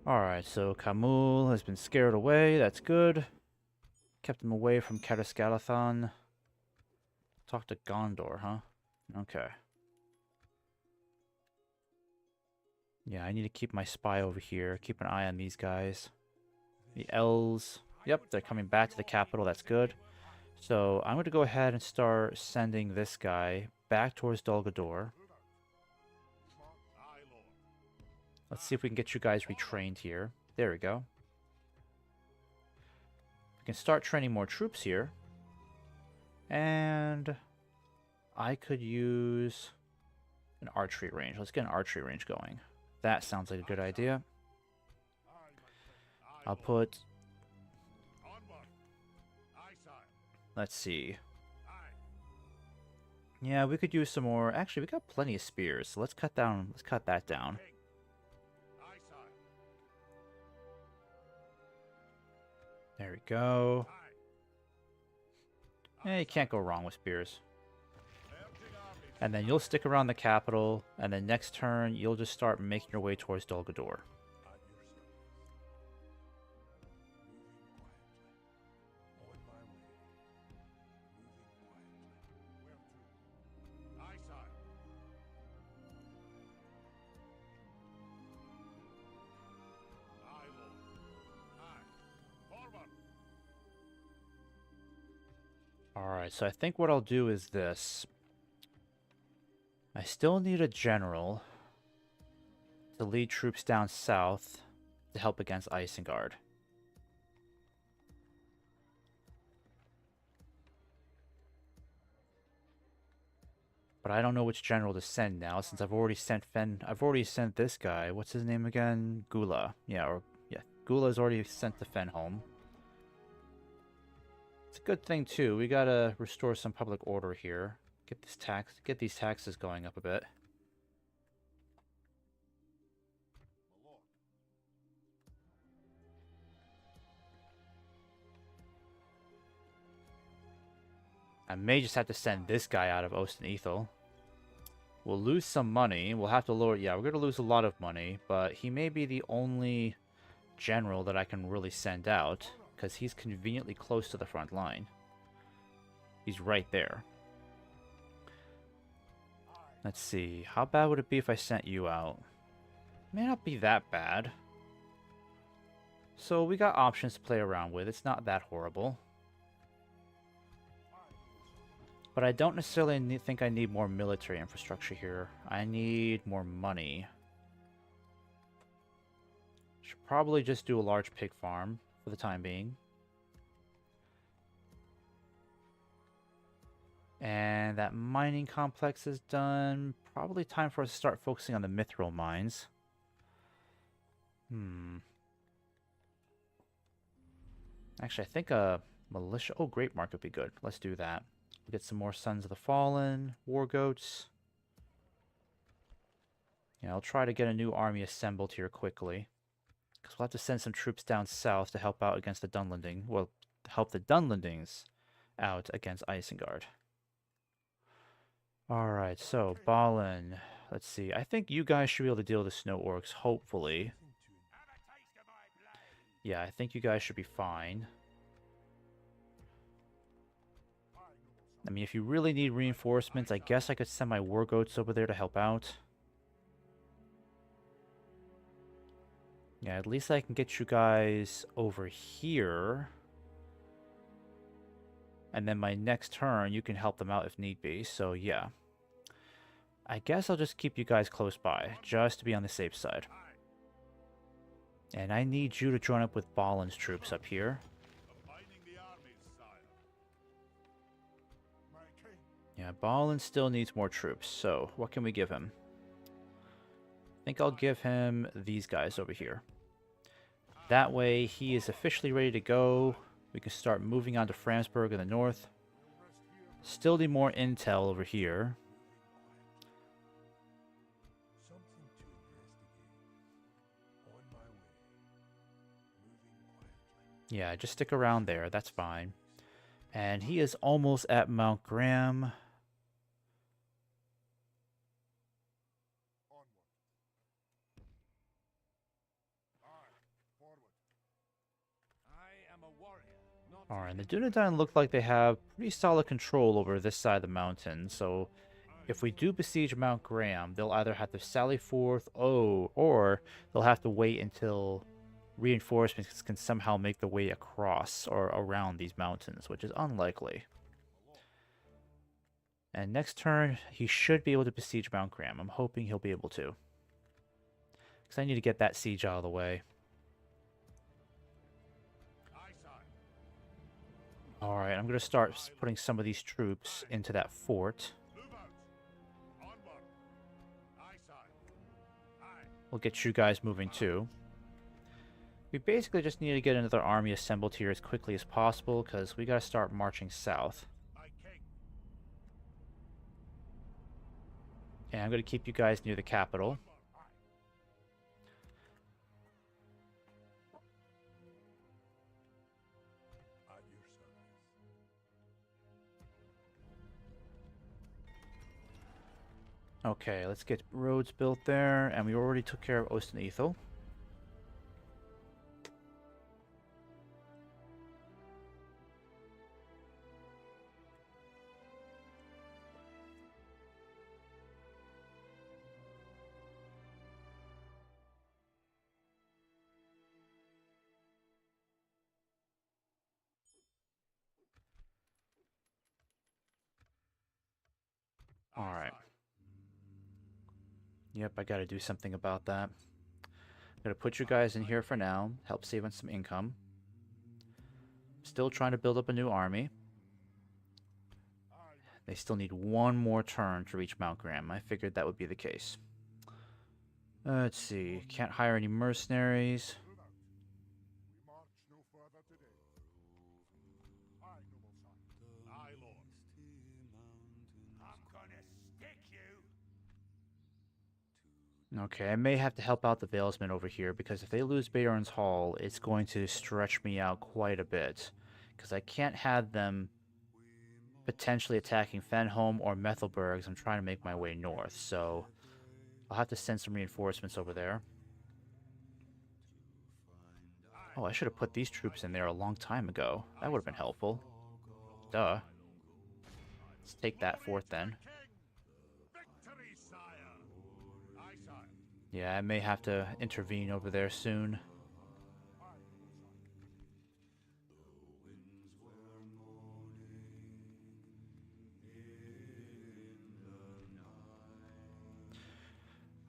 Alright, so Kamul has been scared away. That's good. Kept him away from Cariscalathan. Talk to Gondor, huh? Okay. Yeah, I need to keep my spy over here. Keep an eye on these guys. The Elves. Yep, they're coming back to the capital. That's good. So I'm going to go ahead and start sending this guy back towards Dol Guldur. Aye, lord. Let's see if we can get you guys retrained here. There we go. We can start training more troops here. And I could use an archery range. Let's get an archery range going. That sounds like a good idea. Aye, my king. Aye, I'll lord. put, Onward. Aye, sire. let's see. Aye. Yeah, we could use some more. Actually, we got plenty of spears. So let's cut that down. King. Aye, sire. There we go. Aye. Yeah, you can't go wrong with spears. Merging armies. And then you'll stick around the capital, and then next turn, you'll just start making your way towards Dol Guldur. At your service. Moving quietly. On my way. Moving quietly. Where to? Aye, sire. Aye, lord. Aye. Forward. Alright, so I think what I'll do is this. I still need a general to lead troops down south to help against Isengard. But I don't know which general to send now, since I've already sent this guy. What's his name again? Gula. Yeah, Gula's already sent to Fen home. It's a good thing too. We gotta restore some public order here. Get these taxes going up a bit. My lord. I may just have to send this guy out of Osten-Ethel. We'll lose some money. We'll have to lower... Yeah, we're going to lose a lot of money, but he may be the only general that I can really send out, because he's conveniently close to the front line. He's right there. Let's see. How bad would it be if I sent you out? May not be that bad. So we got options to play around with. It's not that horrible. But I don't necessarily think I need more military infrastructure here. I need more money. Should probably just do a large pig farm for the time being. And that mining complex is done. Probably time for us to start focusing on the mithril mines. Actually, I think a militia... Oh, Great Mark would be good. Let's do that. We'll get some more Sons of the Fallen, War Goats. Yeah, I'll try to get a new army assembled here quickly. Because we'll have to send some troops down south to help out against the Dunlending. Well, help the Dunlendings out against Isengard. Alright, so, Balin. Let's see. I think you guys should be able to deal with the Snow Orcs, hopefully. Yeah, I think you guys should be fine. I mean, if you really need reinforcements, I guess I could send my War Goats over there to help out. Yeah, at least I can get you guys over here. And then my next turn, you can help them out if need be. So, yeah. I guess I'll just keep you guys close by, just to be on the safe side. And I need you to join up with Balin's troops up here. Yeah, Balin still needs more troops, so what can we give him? I think I'll give him these guys over here. That way, he is officially ready to go. We can start moving on to Framsburg in the north. Still need more intel over here. Yeah, just stick around there. That's fine. And he is almost at Mount Graham. Alright, and the Dunedain look like they have pretty solid control over this side of the mountain, so if we do besiege Mount Graham, they'll either have to sally forth, or they'll have to wait until reinforcements can somehow make the way across or around these mountains, which is unlikely. And next turn, he should be able to besiege Mount Graham. I'm hoping he'll be able to. Because I need to get that siege out of the way. Alright, I'm going to start putting some of these troops into that fort. We'll get you guys moving too. We basically just need to get another army assembled here as quickly as possible, because we got to start marching south. And I'm going to keep you guys near the capital. Okay, let's get roads built there, and we already took care of Osten-Ethel. Alright. Yep, I gotta do something about that. I'm gonna put you guys in here for now, help save on some income. Still trying to build up a new army. They still need one more turn to reach Mount Graham. I figured that would be the case. Let's see, can't hire any mercenaries. Okay, I may have to help out the Valesmen over here, because if they lose Beorn's Hall, it's going to stretch me out quite a bit. Because I can't have them potentially attacking Fenholm or Methelburg as I'm trying to make my way north, so I'll have to send some reinforcements over there. Oh, I should have put these troops in there a long time ago. That would have been helpful. Duh. Let's take that fort then. Victory, sire. Aye, sire. Yeah, I may have to intervene over there soon.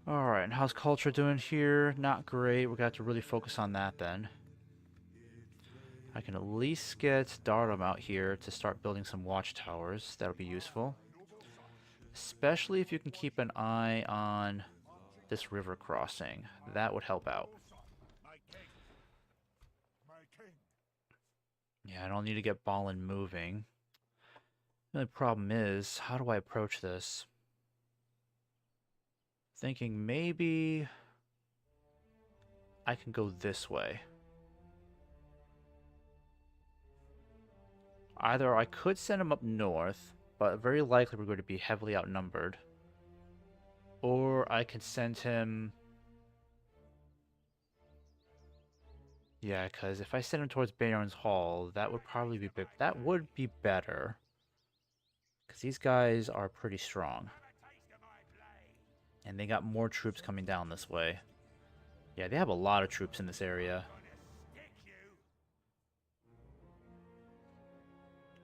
Alright, and how's culture doing here? Not great. We're going to have to really focus on that then. I can at least get Dardom out here to start building some watchtowers. That'll be useful. Especially if you can keep an eye on this river crossing. That would help out. My king. My king. Yeah, I don't need to get Ballin moving. The only problem is, how do I approach this? Thinking maybe I can go this way. Either I could send him up north, but very likely we're going to be heavily outnumbered. Or I can send him... Yeah, because if I send him towards Bayon's Hall, that would probably be better. Because these guys are pretty strong. And they got more troops coming down this way. Yeah, they have a lot of troops in this area.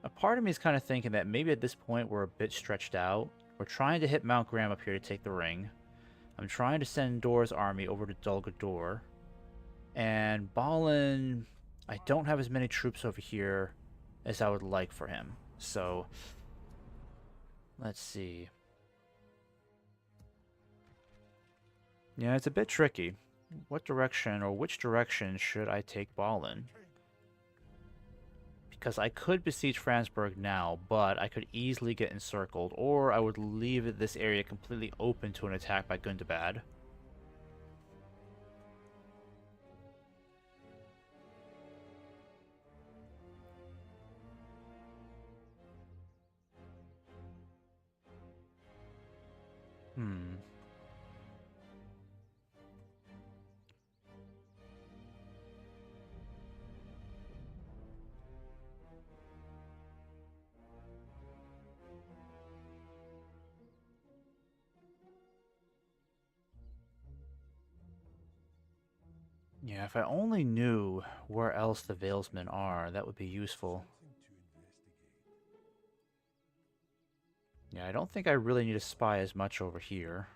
A part of me is kind of thinking that maybe at this point we're a bit stretched out. We're trying to hit Mount Graham up here to take the ring. I'm trying to send Dor's army over to Dulgador. And Ballin, I don't have as many troops over here as I would like for him. So, let's see. Yeah, it's a bit tricky. What direction or which direction should I take Ballin? Because I could besiege Franzburg now, but I could easily get encircled, or I would leave this area completely open to an attack by Gundabad. Yeah, if I only knew where else the Valesmen are, that would be useful. Yeah, I don't think I really need to spy as much over here.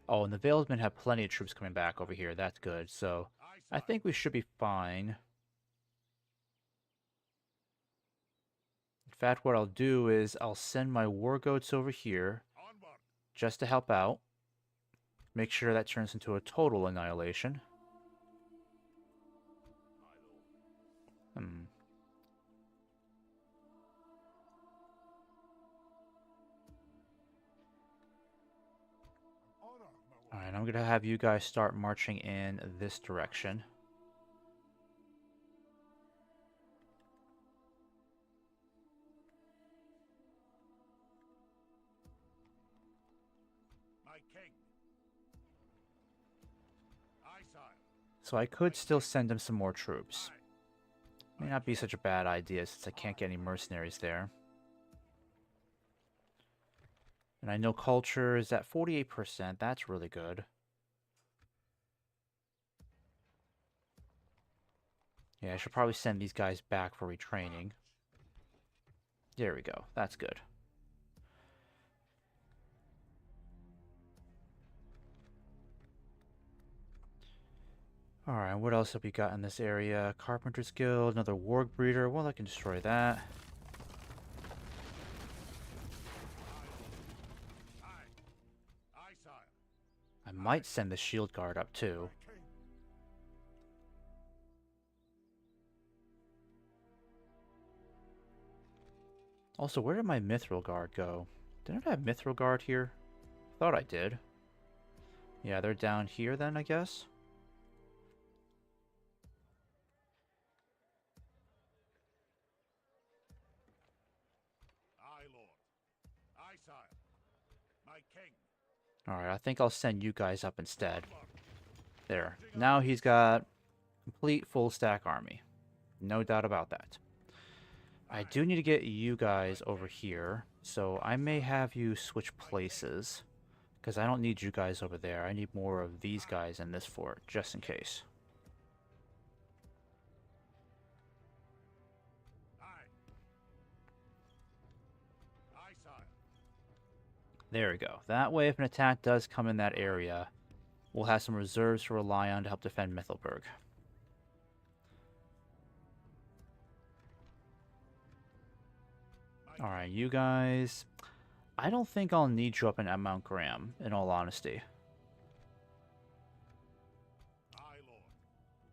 Oh, and the Valesmen have plenty of troops coming back over here. That's good. So, I think we should be fine. In fact, what I'll do is I'll send my war goats over here just to help out. Make sure that turns into a total annihilation. Alright, I'm going to have you guys start marching in this direction. My king. Aye, sire. So I could still send him some more troops. May not be such a bad idea since I can't get any mercenaries there. And I know culture is at 48%. That's really good. Yeah, I should probably send these guys back for retraining. There we go. That's good. Alright, what else have we got in this area? Carpenter's Guild, another warg breeder. Well, I can destroy that. I might send the shield guard up too. Also, where did my Mithril Guard go? Didn't I have Mithril Guard here? Thought I did. Yeah, they're down here then, I guess. Alright, I think I'll send you guys up instead. There. Now he's got complete full stack army. No doubt about that. I do need to get you guys over here, so I may have you switch places. Because I don't need you guys over there. I need more of these guys in this fort, just in case. Aye, sire. There we go. That way, if an attack does come in that area, we'll have some reserves to rely on to help defend Mithelberg. Alright, you guys... I don't think I'll need you up in Mount Graham, in all honesty. Aye, lord.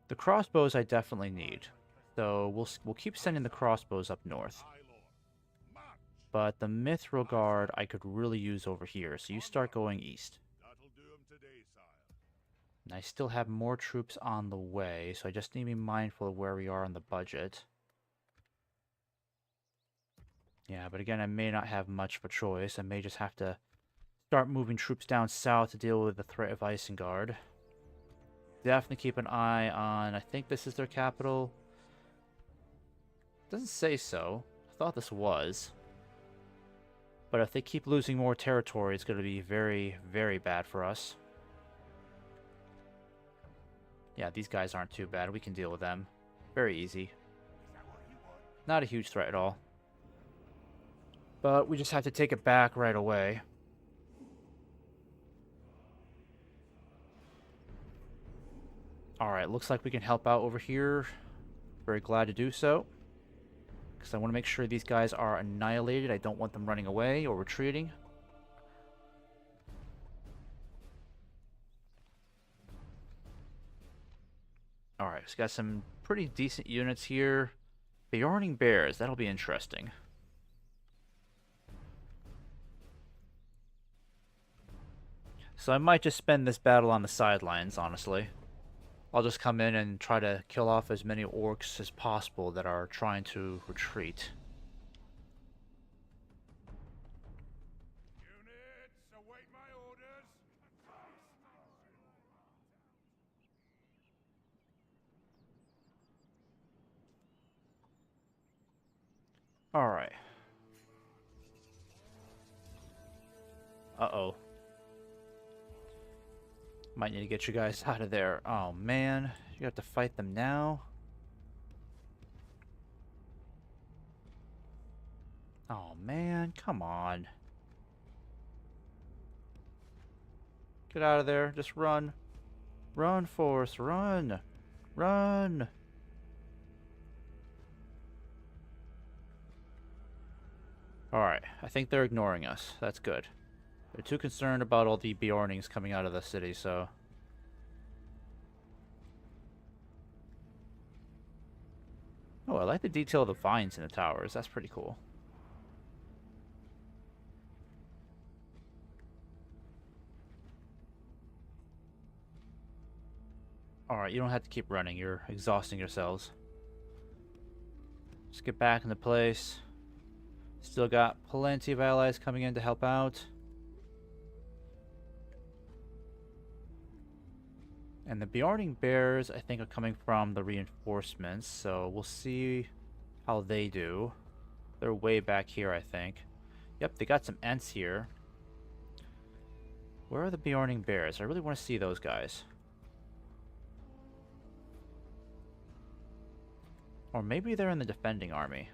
The crossbows I definitely need, so we'll keep sending the crossbows up north. Aye, lord. March. But the Mithril Guard I could really use over here, so you start going east. That'll do 'em today, sire. And I still have more troops on the way, so I just need to be mindful of where we are on the budget. Yeah, but again, I may not have much of a choice. I may just have to start moving troops down south to deal with the threat of Isengard. Definitely keep an eye on... I think this is their capital. Doesn't say so. I thought this was. But if they keep losing more territory, it's going to be very, very bad for us. Yeah, these guys aren't too bad. We can deal with them. Very easy. Not a huge threat at all. But we just have to take it back right away. Alright, looks like we can help out over here. Very glad to do so. Because I want to make sure these guys are annihilated. I don't want them running away or retreating. Alright, so got some pretty decent units here. Bjorning Bears, that'll be interesting. So I might just spend this battle on the sidelines, honestly. I'll just come in and try to kill off as many orcs as possible that are trying to retreat. Units, await my orders. Alright. Uh-oh. Might need to get you guys out of there. Oh, man. You have to fight them now? Oh, man. Come on. Get out of there. Just run. Run, Force. Run. Run. Alright. I think they're ignoring us. That's good. They're too concerned about all the Bjornings coming out of the city, so... Oh, I like the detail of the vines in the towers. That's pretty cool. Alright, you don't have to keep running. You're exhausting yourselves. Just get back into place. Still got plenty of allies coming in to help out. And the Bjorning Bears, I think, are coming from the reinforcements, so we'll see how they do. They're way back here, I think. Yep, they got some Ents here. Where are the Bjorning Bears? I really want to see those guys. Or maybe they're in the defending army.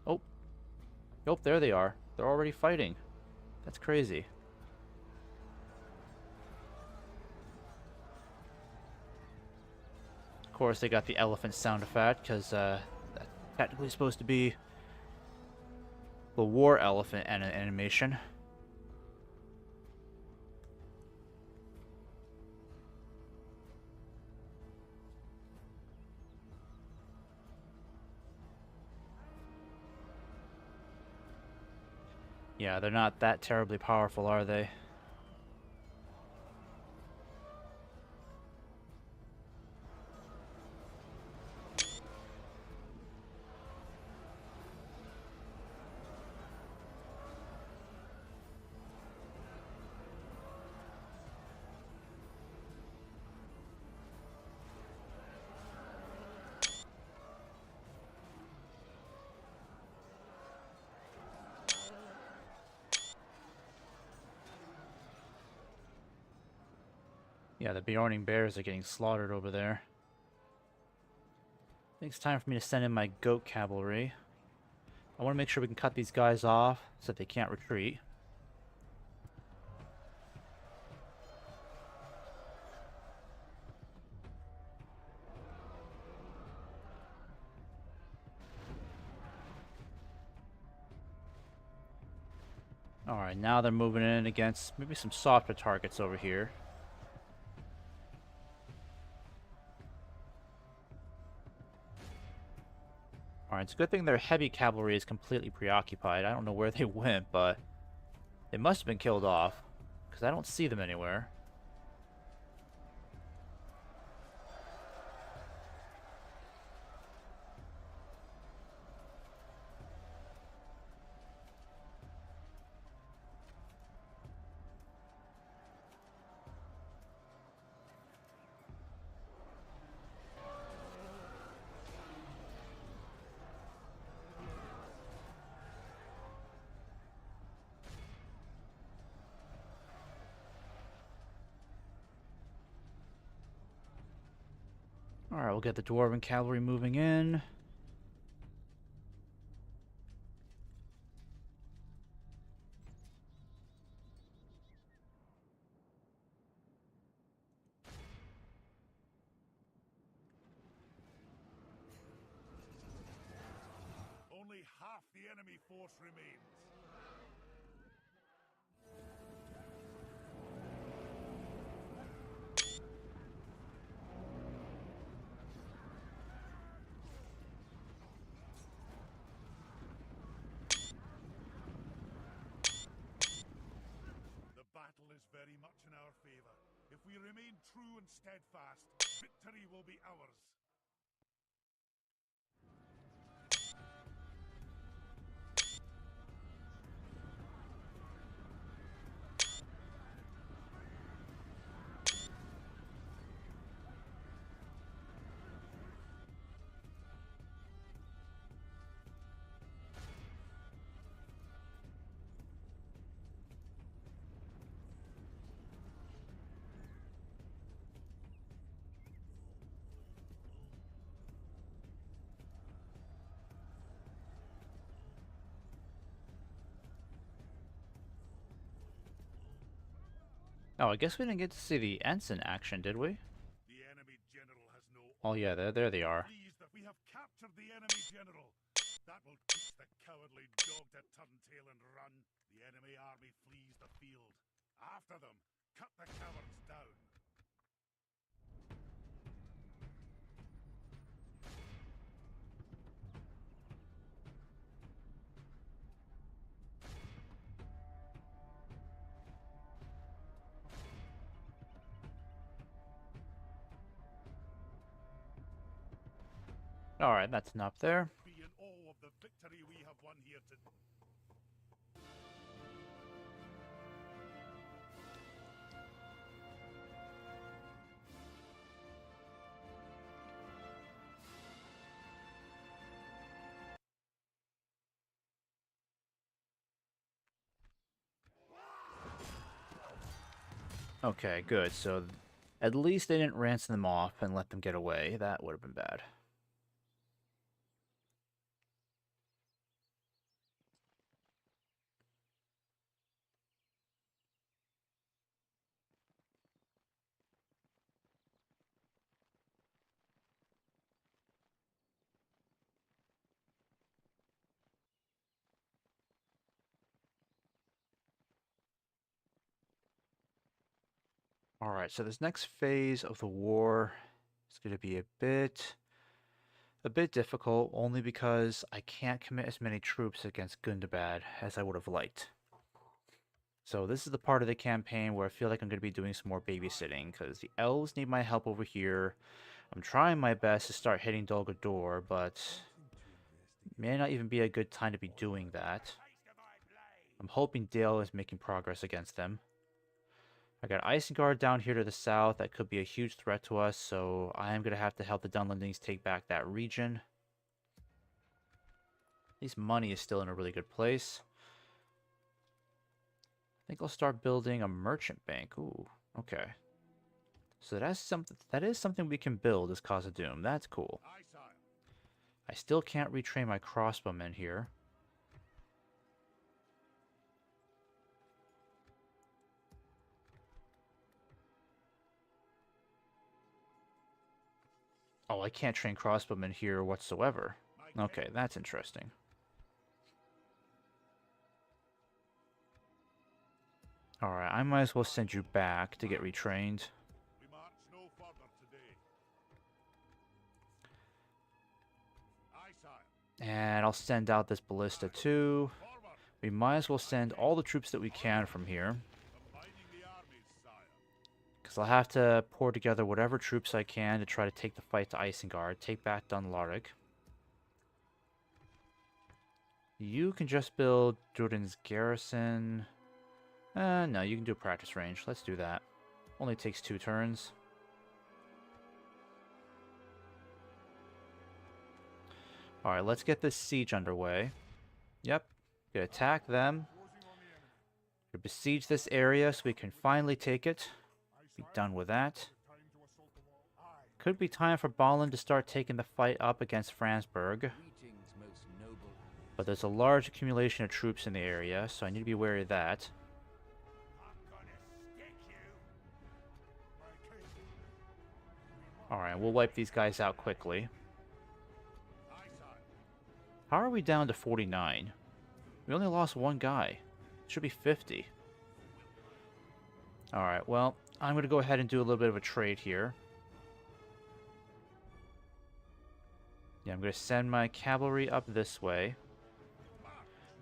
Oh. Nope, there they are. They're already fighting. That's crazy. Of course, they got the elephant sound effect, because that's technically supposed to be the war elephant animation. Yeah, they're not that terribly powerful, are they? Yeah, the Bjorning Bears are getting slaughtered over there. I think it's time for me to send in my goat cavalry. I want to make sure we can cut these guys off so that they can't retreat. Alright, now they're moving in against maybe some softer targets over here. Alright, it's a good thing their heavy cavalry is completely preoccupied. I don't know where they went, but they must have been killed off, because I don't see them anywhere. Alright, we'll get the Dwarven cavalry moving in. Only half the enemy force remains. The battle is very much in our favor. If we remain true and steadfast, victory will be ours. Oh, I guess we didn't get to see the ensign action, did we? The enemy general has no. Oh yeah, there they are. Pleased that we have captured the enemy general. That will teach the cowardly dog to turn tail and run. The enemy army flees the field. After them, cut the cowards down. Alright, that's enough there. Be in awe of the victory we have won here today. Okay, good. So at least they didn't ransom them off and let them get away. That would have been bad. Alright, so this next phase of the war is going to be a bit difficult, only because I can't commit as many troops against Gundabad as I would have liked. So this is the part of the campaign where I feel like I'm going to be doing some more babysitting, because the elves need my help over here. I'm trying my best to start hitting Dol Guldur, but it may not even be a good time to be doing that. I'm hoping Dale is making progress against them. I got Isengard down here to the south. That could be a huge threat to us, so I am going to have to help the Dunlendings take back that region. At least money is still in a really good place. I think I'll start building a merchant bank. Ooh, okay. So that is something we can build as Khazad-dûm. That's cool. Aye, sire. I still can't retrain my crossbowmen here. Oh, I can't train crossbowmen here whatsoever. Okay, that's interesting. Alright, I might as well send you back to get retrained. We march no further today. Aye, sire. And I'll send out this ballista too. Forward. We might as well send all the troops that we can from here. Combining the armies, sire. Because I'll have to pour together whatever troops I can to try to take the fight to Isengard, take back Dunlarig. You can just build Jordan's garrison. No, you can do practice range. Let's do that. Only takes 2 turns. Alright, let's get this siege underway. Yep. Gonna attack them. Gonna besiege this area so we can finally take it. Be done with that. Could be time for Balin to start taking the fight up against Franzburg. But there's a large accumulation of troops in the area, so I need to be wary of that. Alright, we'll wipe these guys out quickly. How are we down to 49? We only lost 1 guy. It should be 50. Alright, well, I'm going to go ahead and do a little bit of a trade here. Yeah, I'm going to send my cavalry up this way.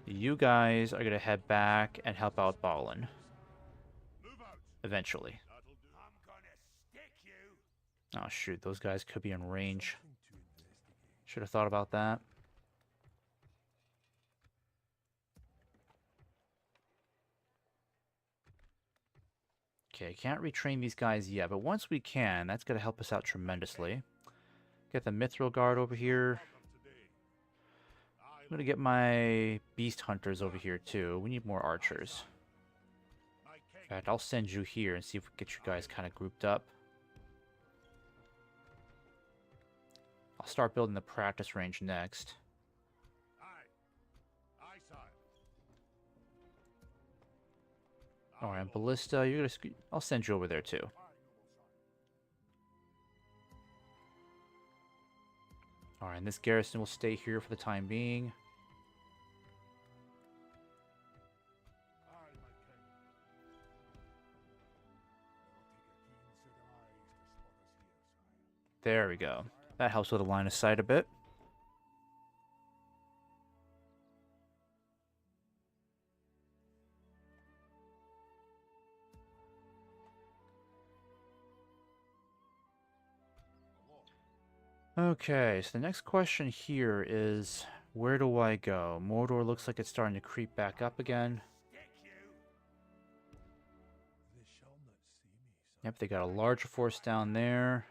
You guys are going to head back and help out Balin. Eventually. Oh shoot, those guys could be in range. Should have thought about that. Okay, can't retrain these guys yet, but once we can, that's going to help us out tremendously. Get the Mithril Guard over here. I'm going to get my Beast Hunters over here too. We need more archers. In fact, I'll send you here and see if we can get you guys kind of grouped up. I'll start building the practice range next. Alright, Ballista, you're gonna... I'll send you over there too. Alright, and this garrison will stay here for the time being. There we go. That helps with the line of sight a bit. Okay, so the next question here is, where do I go? Mordor looks like it's starting to creep back up again. Yep, they got a larger force down there.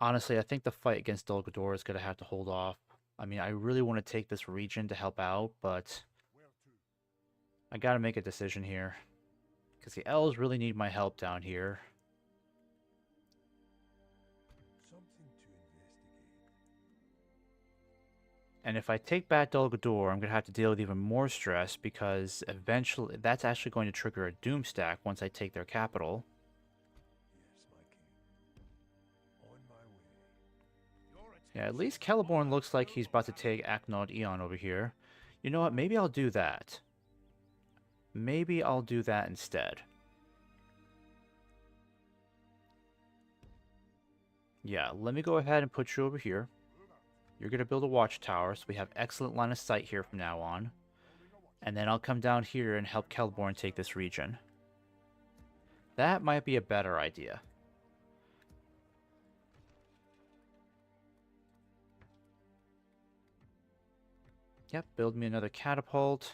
Honestly, I think the fight against Dol Guldur is going to have to hold off. I mean, I really want to take this region to help out, but I got to make a decision here. Because the elves really need my help down here. And if I take back Dol Guldur, I'm going to have to deal with even more stress because eventually that's actually going to trigger a doom stack once I take their capital. Yeah, at least Celeborn looks like he's about to take Aknod Eon over here. You know what? Maybe I'll do that. Maybe I'll do that instead. Yeah, let me go ahead and put you over here. You're going to build a watchtower, so we have excellent line of sight here from now on. And then I'll come down here and help Celeborn take this region. That might be a better idea. Yep, build me another catapult.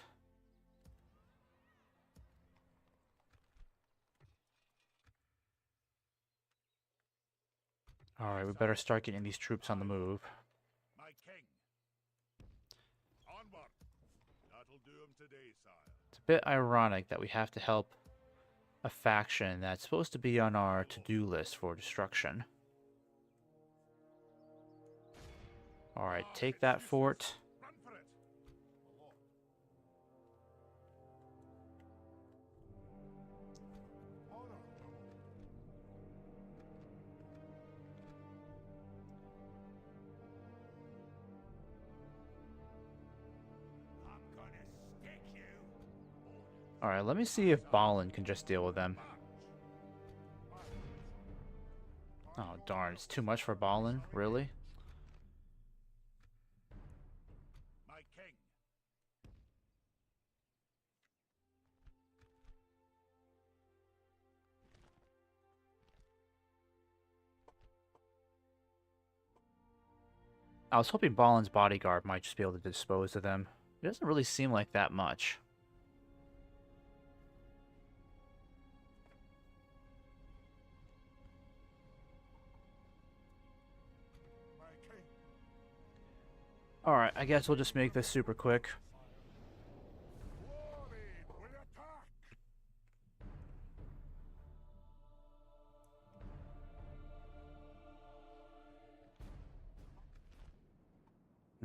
Alright, we better start getting these troops on the move. My king. Onward. That'll do him today, sire. It's a bit ironic that we have to help a faction that's supposed to be on our to-do list for destruction. Alright, take that fort. Run for it. I'm gonna stick you. Alright, let me see if Balin can just deal with them. Oh darn, it's too much for Balin, really? My king. I was hoping Balin's bodyguard might just be able to dispose of them. It doesn't really seem like that much. My king. Alright, I guess we'll just make this super quick. Glory will attack.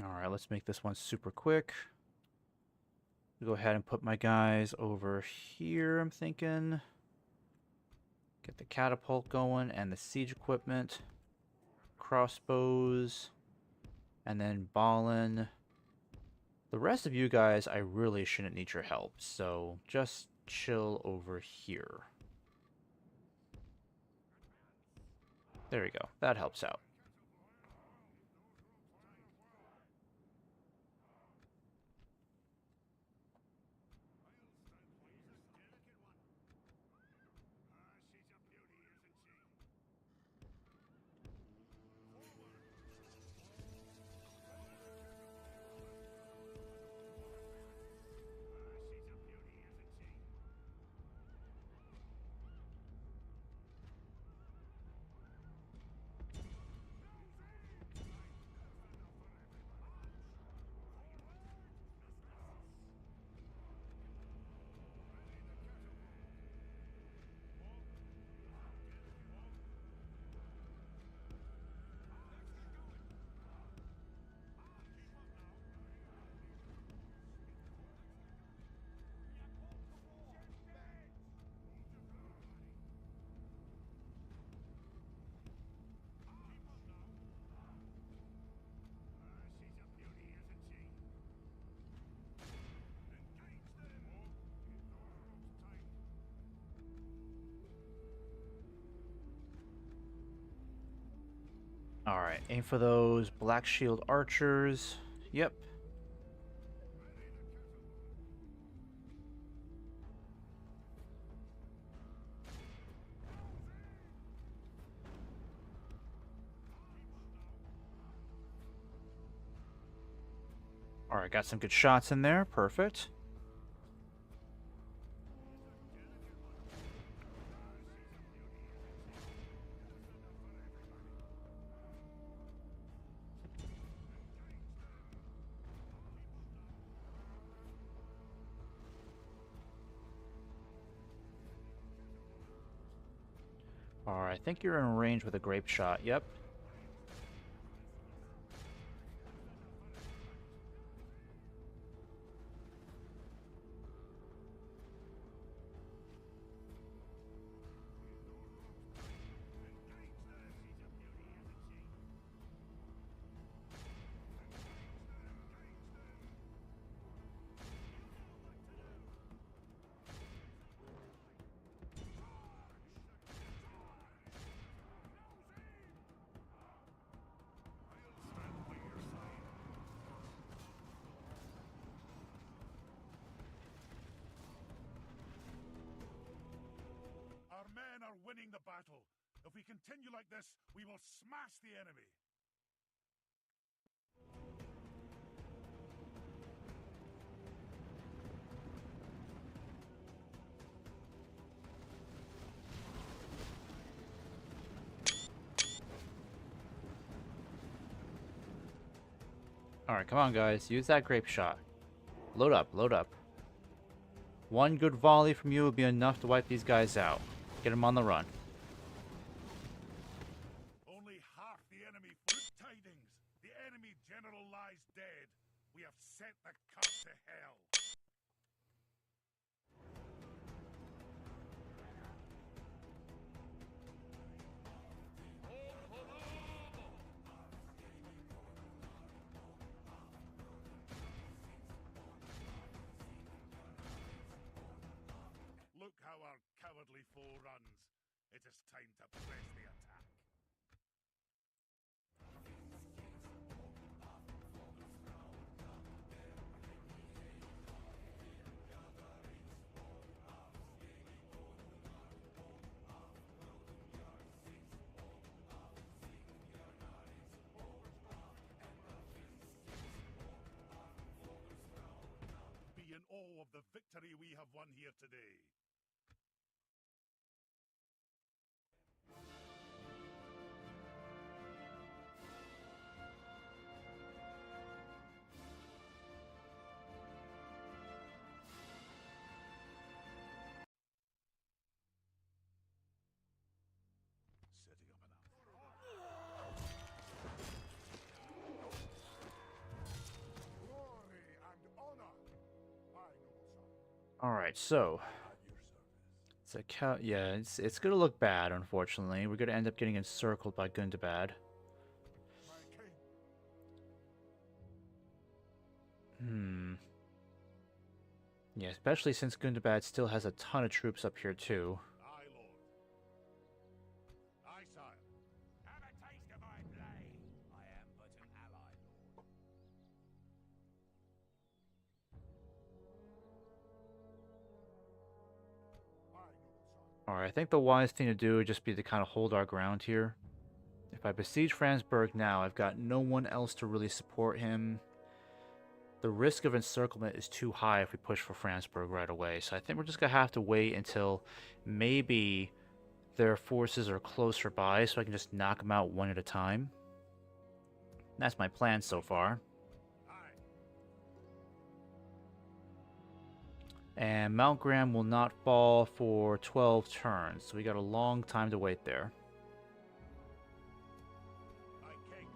Alright, let's make this one super quick. Go ahead and put my guys over here, I'm thinking. Get the catapult going and the siege equipment. Crossbows. And then Balin. The rest of you guys, I really shouldn't need your help, so just chill over here. There we go. That helps out. Alright, aim for those Black Shield archers. Yep. Alright, got some good shots in there. Perfect. Alright, I think you're in range with a grape shot. Yep. Our men are winning the battle. If we continue like this, we will smash the enemy. Alright, come on guys. Use that grape shot. Load up, load up. One good volley from you would be enough to wipe these guys out. Get them on the run. Only half the enemy. Good tidings. The enemy general lies dead. We have sent the cub to hell. Look how our cowardly foe runs. It is time to press the attack. Be in awe of the victory we have won here today. Setting up an glory and honor, my noble son. All right, so it's a yeah, it's gonna look bad. Unfortunately, we're gonna end up getting encircled by Gundabad. My king. Yeah, especially since Gundabad still has a ton of troops up here too. Aye, lord. Aye, sire. Have a taste of my blade. I am but an ally, lord. My noble son. Alright, I think the wise thing to do would just be to kind of hold our ground here. If I besiege Franzburg now, I've got no one else to really support him. The risk of encirclement is too high if we push for Franzburg right away, so I think we're just going to have to wait until maybe their forces are closer by so I can just knock them out one at a time. That's my plan so far. Aye. And Mount Graham will not fall for 12 turns, so we got a long time to wait there. My king.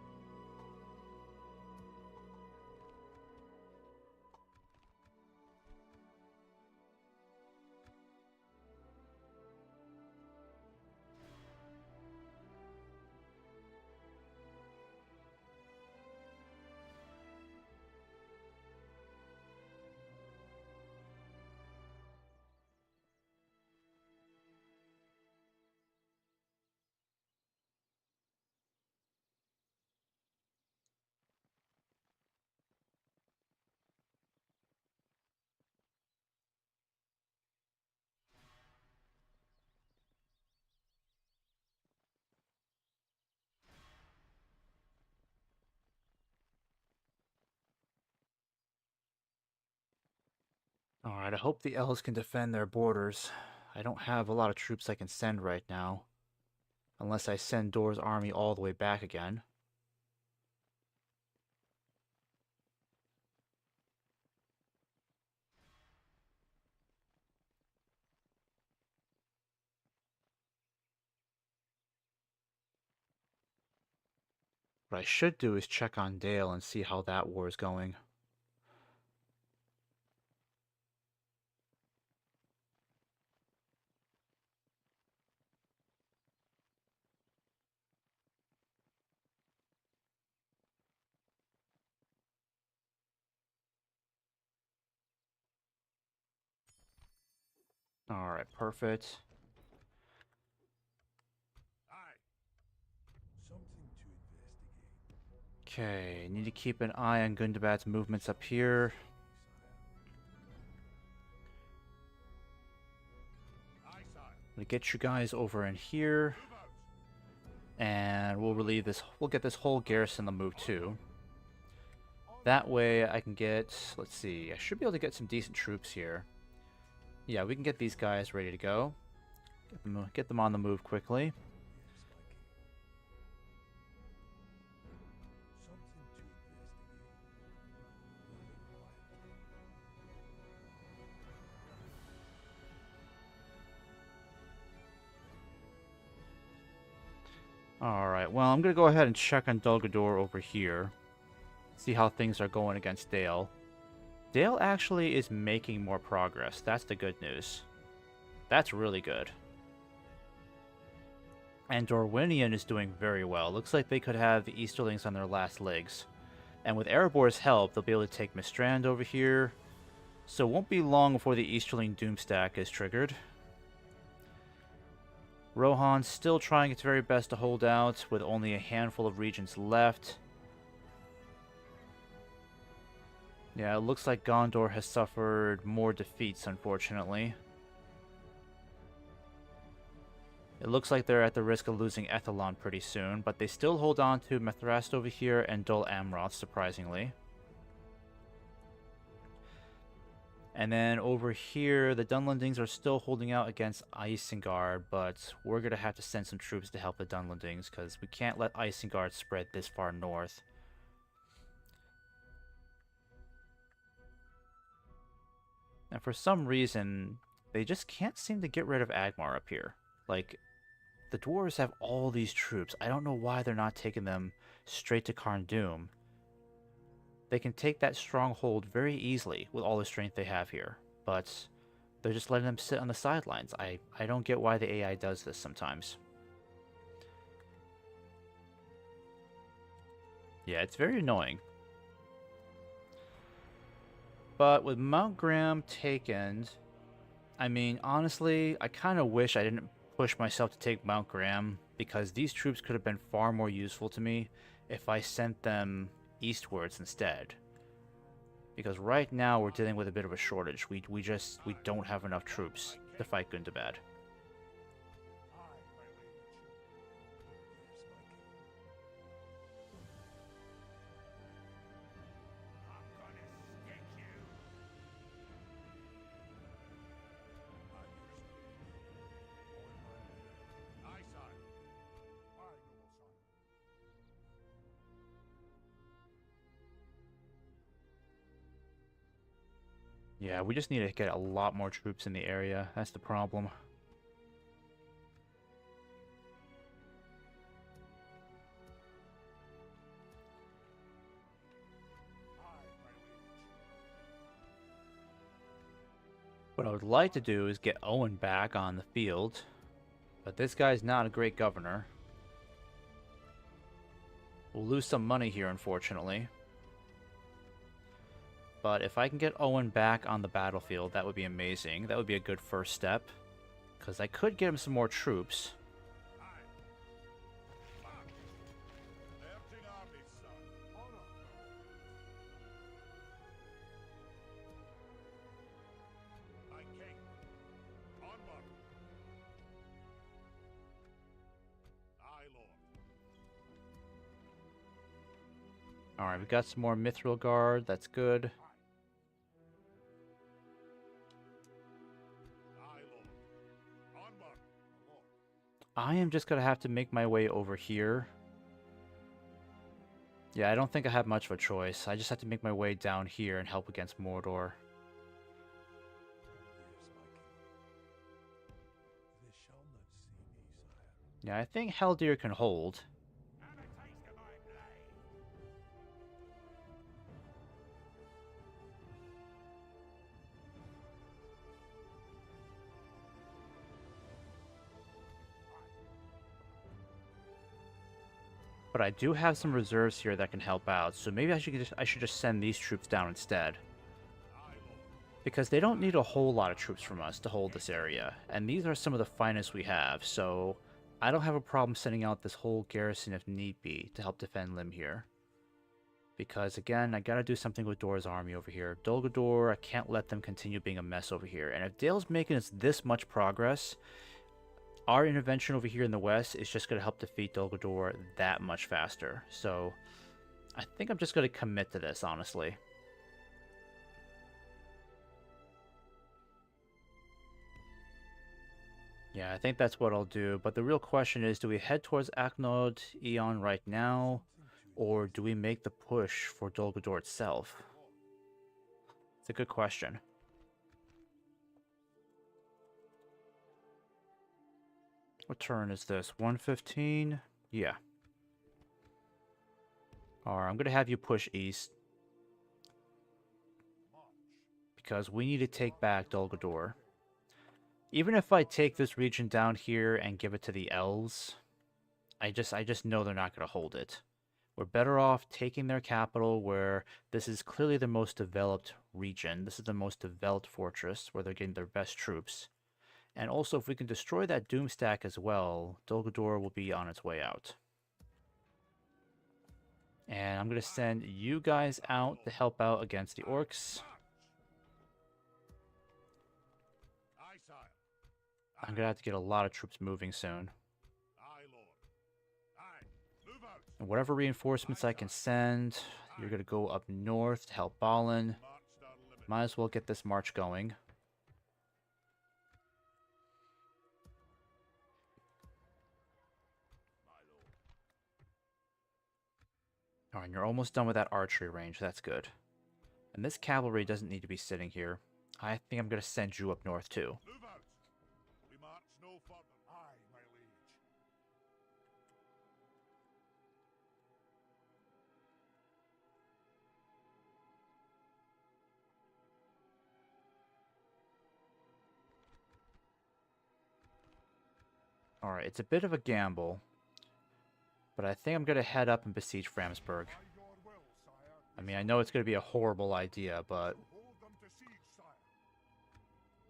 Alright, I hope the elves can defend their borders. I don't have a lot of troops I can send right now. Unless I send Dor's army all the way back again. What I should do is check on Dale and see how that war is going. Alright, perfect. Aye. Something to investigate. Okay, need to keep an eye on Gundabad's movements up here. Aye, sire. I'm gonna get you guys over in here. Move out. And we'll relieve this. We'll get this whole garrison to move too. That way I can get, let's see, I should be able to get some decent troops here. Yeah, we can get these guys ready to go. Get them on the move quickly. Alright, well, I'm going to go ahead and check on Dulgador over here. See how things are going against Dale. Dale actually is making more progress. That's the good news. That's really good. And Dorwinian is doing very well. Looks like they could have the Easterlings on their last legs. And with Erebor's help, they'll be able to take Mistrand over here. So it won't be long before the Easterling Doomstack is triggered. Rohan's still trying its very best to hold out, with only a handful of regions left. Yeah, it looks like Gondor has suffered more defeats, unfortunately. It looks like they're at the risk of losing Ethelon pretty soon, but they still hold on to Mithrast over here and Dol Amroth, surprisingly. And then over here, the Dunlendings are still holding out against Isengard, but we're going to have to send some troops to help the Dunlendings, because we can't let Isengard spread this far north. And for some reason, they just can't seem to get rid of Agmar up here. Like, the dwarves have all these troops. I don't know why they're not taking them straight to Karn Dûm. They can take that stronghold very easily with all the strength they have here. But they're just letting them sit on the sidelines. I don't get why the AI does this sometimes. Yeah, it's very annoying. But with Mount Graham taken, I mean, honestly, I kind of wish I didn't push myself to take Mount Graham, because these troops could have been far more useful to me if I sent them eastwards instead. Because right now we're dealing with a bit of a shortage. We don't have enough troops to fight Gundabad. Yeah, we just need to get a lot more troops in the area. That's the problem. What I would like to do is get Owen back on the field. But this guy's not a great governor. We'll lose some money here, unfortunately. But if I can get Owen back on the battlefield, that would be amazing. That would be a good first step. Because I could get him some more troops. Alright, we got some more Mithril Guard. That's good. I am just going to have to make my way over here. Yeah, I don't think I have much of a choice. I just have to make my way down here and help against Mordor. Yeah, I think Haldir can hold. But I do have some reserves here that can help out, so maybe I should just send these troops down instead. Because they don't need a whole lot of troops from us to hold this area, and these are some of the finest we have, so I don't have a problem sending out this whole garrison if need be to help defend Lim here. Because again, I gotta do something with Dor's army over here. Dol Guldur, I can't let them continue being a mess over here, and if Dale's making us this much progress, our intervention over here in the west is just going to help defeat Dol Guldur that much faster. So, I think I'm just going to commit to this, honestly. Yeah, I think that's what I'll do. But the real question is, do we head towards Aknod Eon right now? Or do we make the push for Dol Guldur itself? It's a good question. What turn is this? 115? Yeah. Alright, I'm going to have you push east. Because we need to take back Dol Guldur. Even if I take this region down here and give it to the elves, I just know they're not going to hold it. We're better off taking their capital where this is clearly the most developed region. This is the most developed fortress where they're getting their best troops. And also, if we can destroy that Doom stack as well, Dol Guldur will be on its way out. And I'm going to send you guys out to help out against the orcs. Aye, sire. I'm going to have to get a lot of troops moving soon. Aye, lord. Aye. Move out. And whatever reinforcements I can send, you're going to go up north to help Balin. March to our limit. Might as well get this march going. My lord. Alright, you're almost done with that archery range. That's good. And this cavalry doesn't need to be sitting here. I think I'm going to send you up north too. Move out. We march no further. Aye, my liege. Alright, it's a bit of a gamble. But I think I'm going to head up and besiege Framsburg. By your will, sire. I mean, I know it's going to be a horrible idea, but Hold them to siege, sire.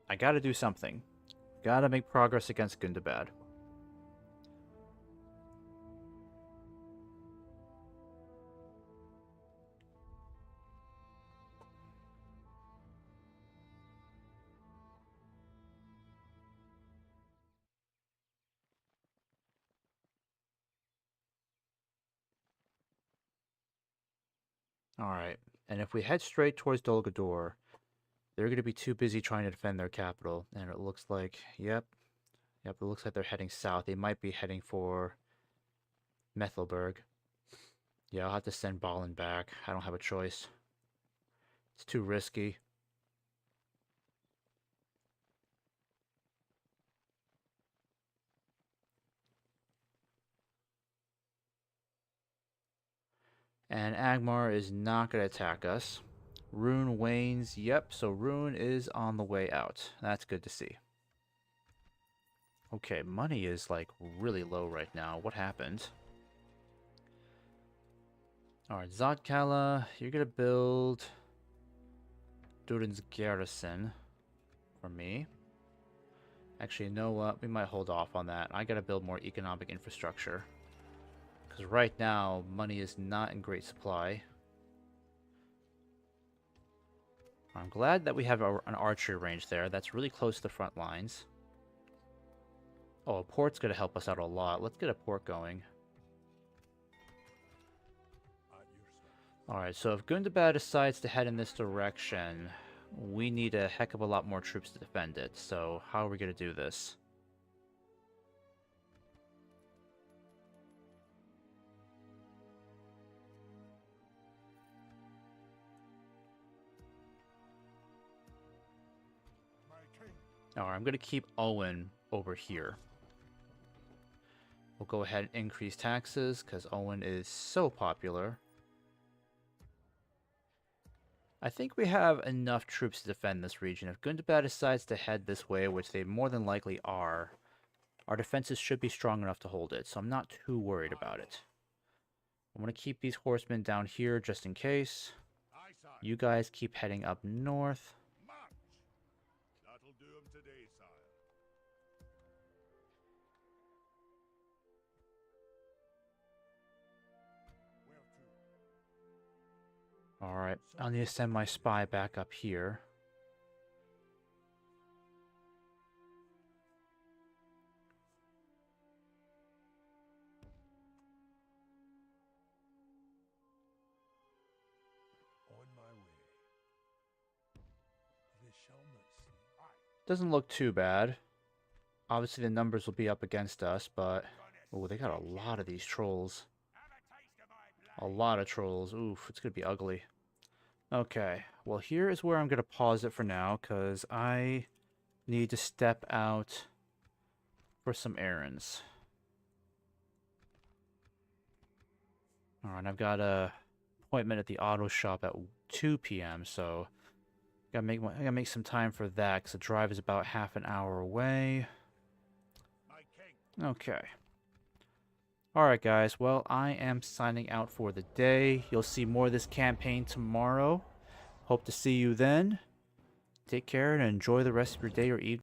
I got to do something. Got to make progress against Gundabad. Alright, and if we head straight towards Dol Guldur, they're going to be too busy trying to defend their capital. And it looks like, yep, it looks like they're heading south. They might be heading for Methelburg. Yeah, I'll have to send Balin back. I don't have a choice. It's too risky. And Agmar is not going to attack us. Rune wanes. Yep, so Rune is on the way out. That's good to see. Okay, money is like really low right now. What happened? Alright, Zotkala, you're going to build Durin's garrison for me. Actually, you know what? We might hold off on that. I got to build more economic infrastructure. Because right now, money is not in great supply. I'm glad that we have an archery range there. That's really close to the front lines. Oh, a port's going to help us out a lot. Let's get a port going. Alright, so if Gundabad decides to head in this direction, we need a heck of a lot more troops to defend it. So how are we going to do this? Alright, I'm going to keep Owen over here. We'll go ahead and increase taxes because Owen is so popular. I think we have enough troops to defend this region. If Gundabad decides to head this way, which they more than likely are, our defenses should be strong enough to hold it, so I'm not too worried about it. I'm going to keep these horsemen down here just in case. Aye, sire. You guys keep heading up north. March. That'll do 'em today, sire. Where to? Alright, I'll need to send my spy back up here. On my way. They shall not sleep. Aye. Doesn't look too bad. Obviously the numbers will be up against us, but... Oh, they got a lot of these trolls. Have a taste of my A blood. lot of trolls. Oof, it's going to be ugly. Okay, well here is where I'm going to pause it for now, because I need to step out for some errands. Alright, I've got a appointment at the auto shop at 2 p.m., so I gotta make some time for that, because the drive is about half an hour away. My king. Okay. Alright, guys. Well, I am signing out for the day. You'll see more of this campaign tomorrow. Hope to see you then. Take care and enjoy the rest of your day or evening.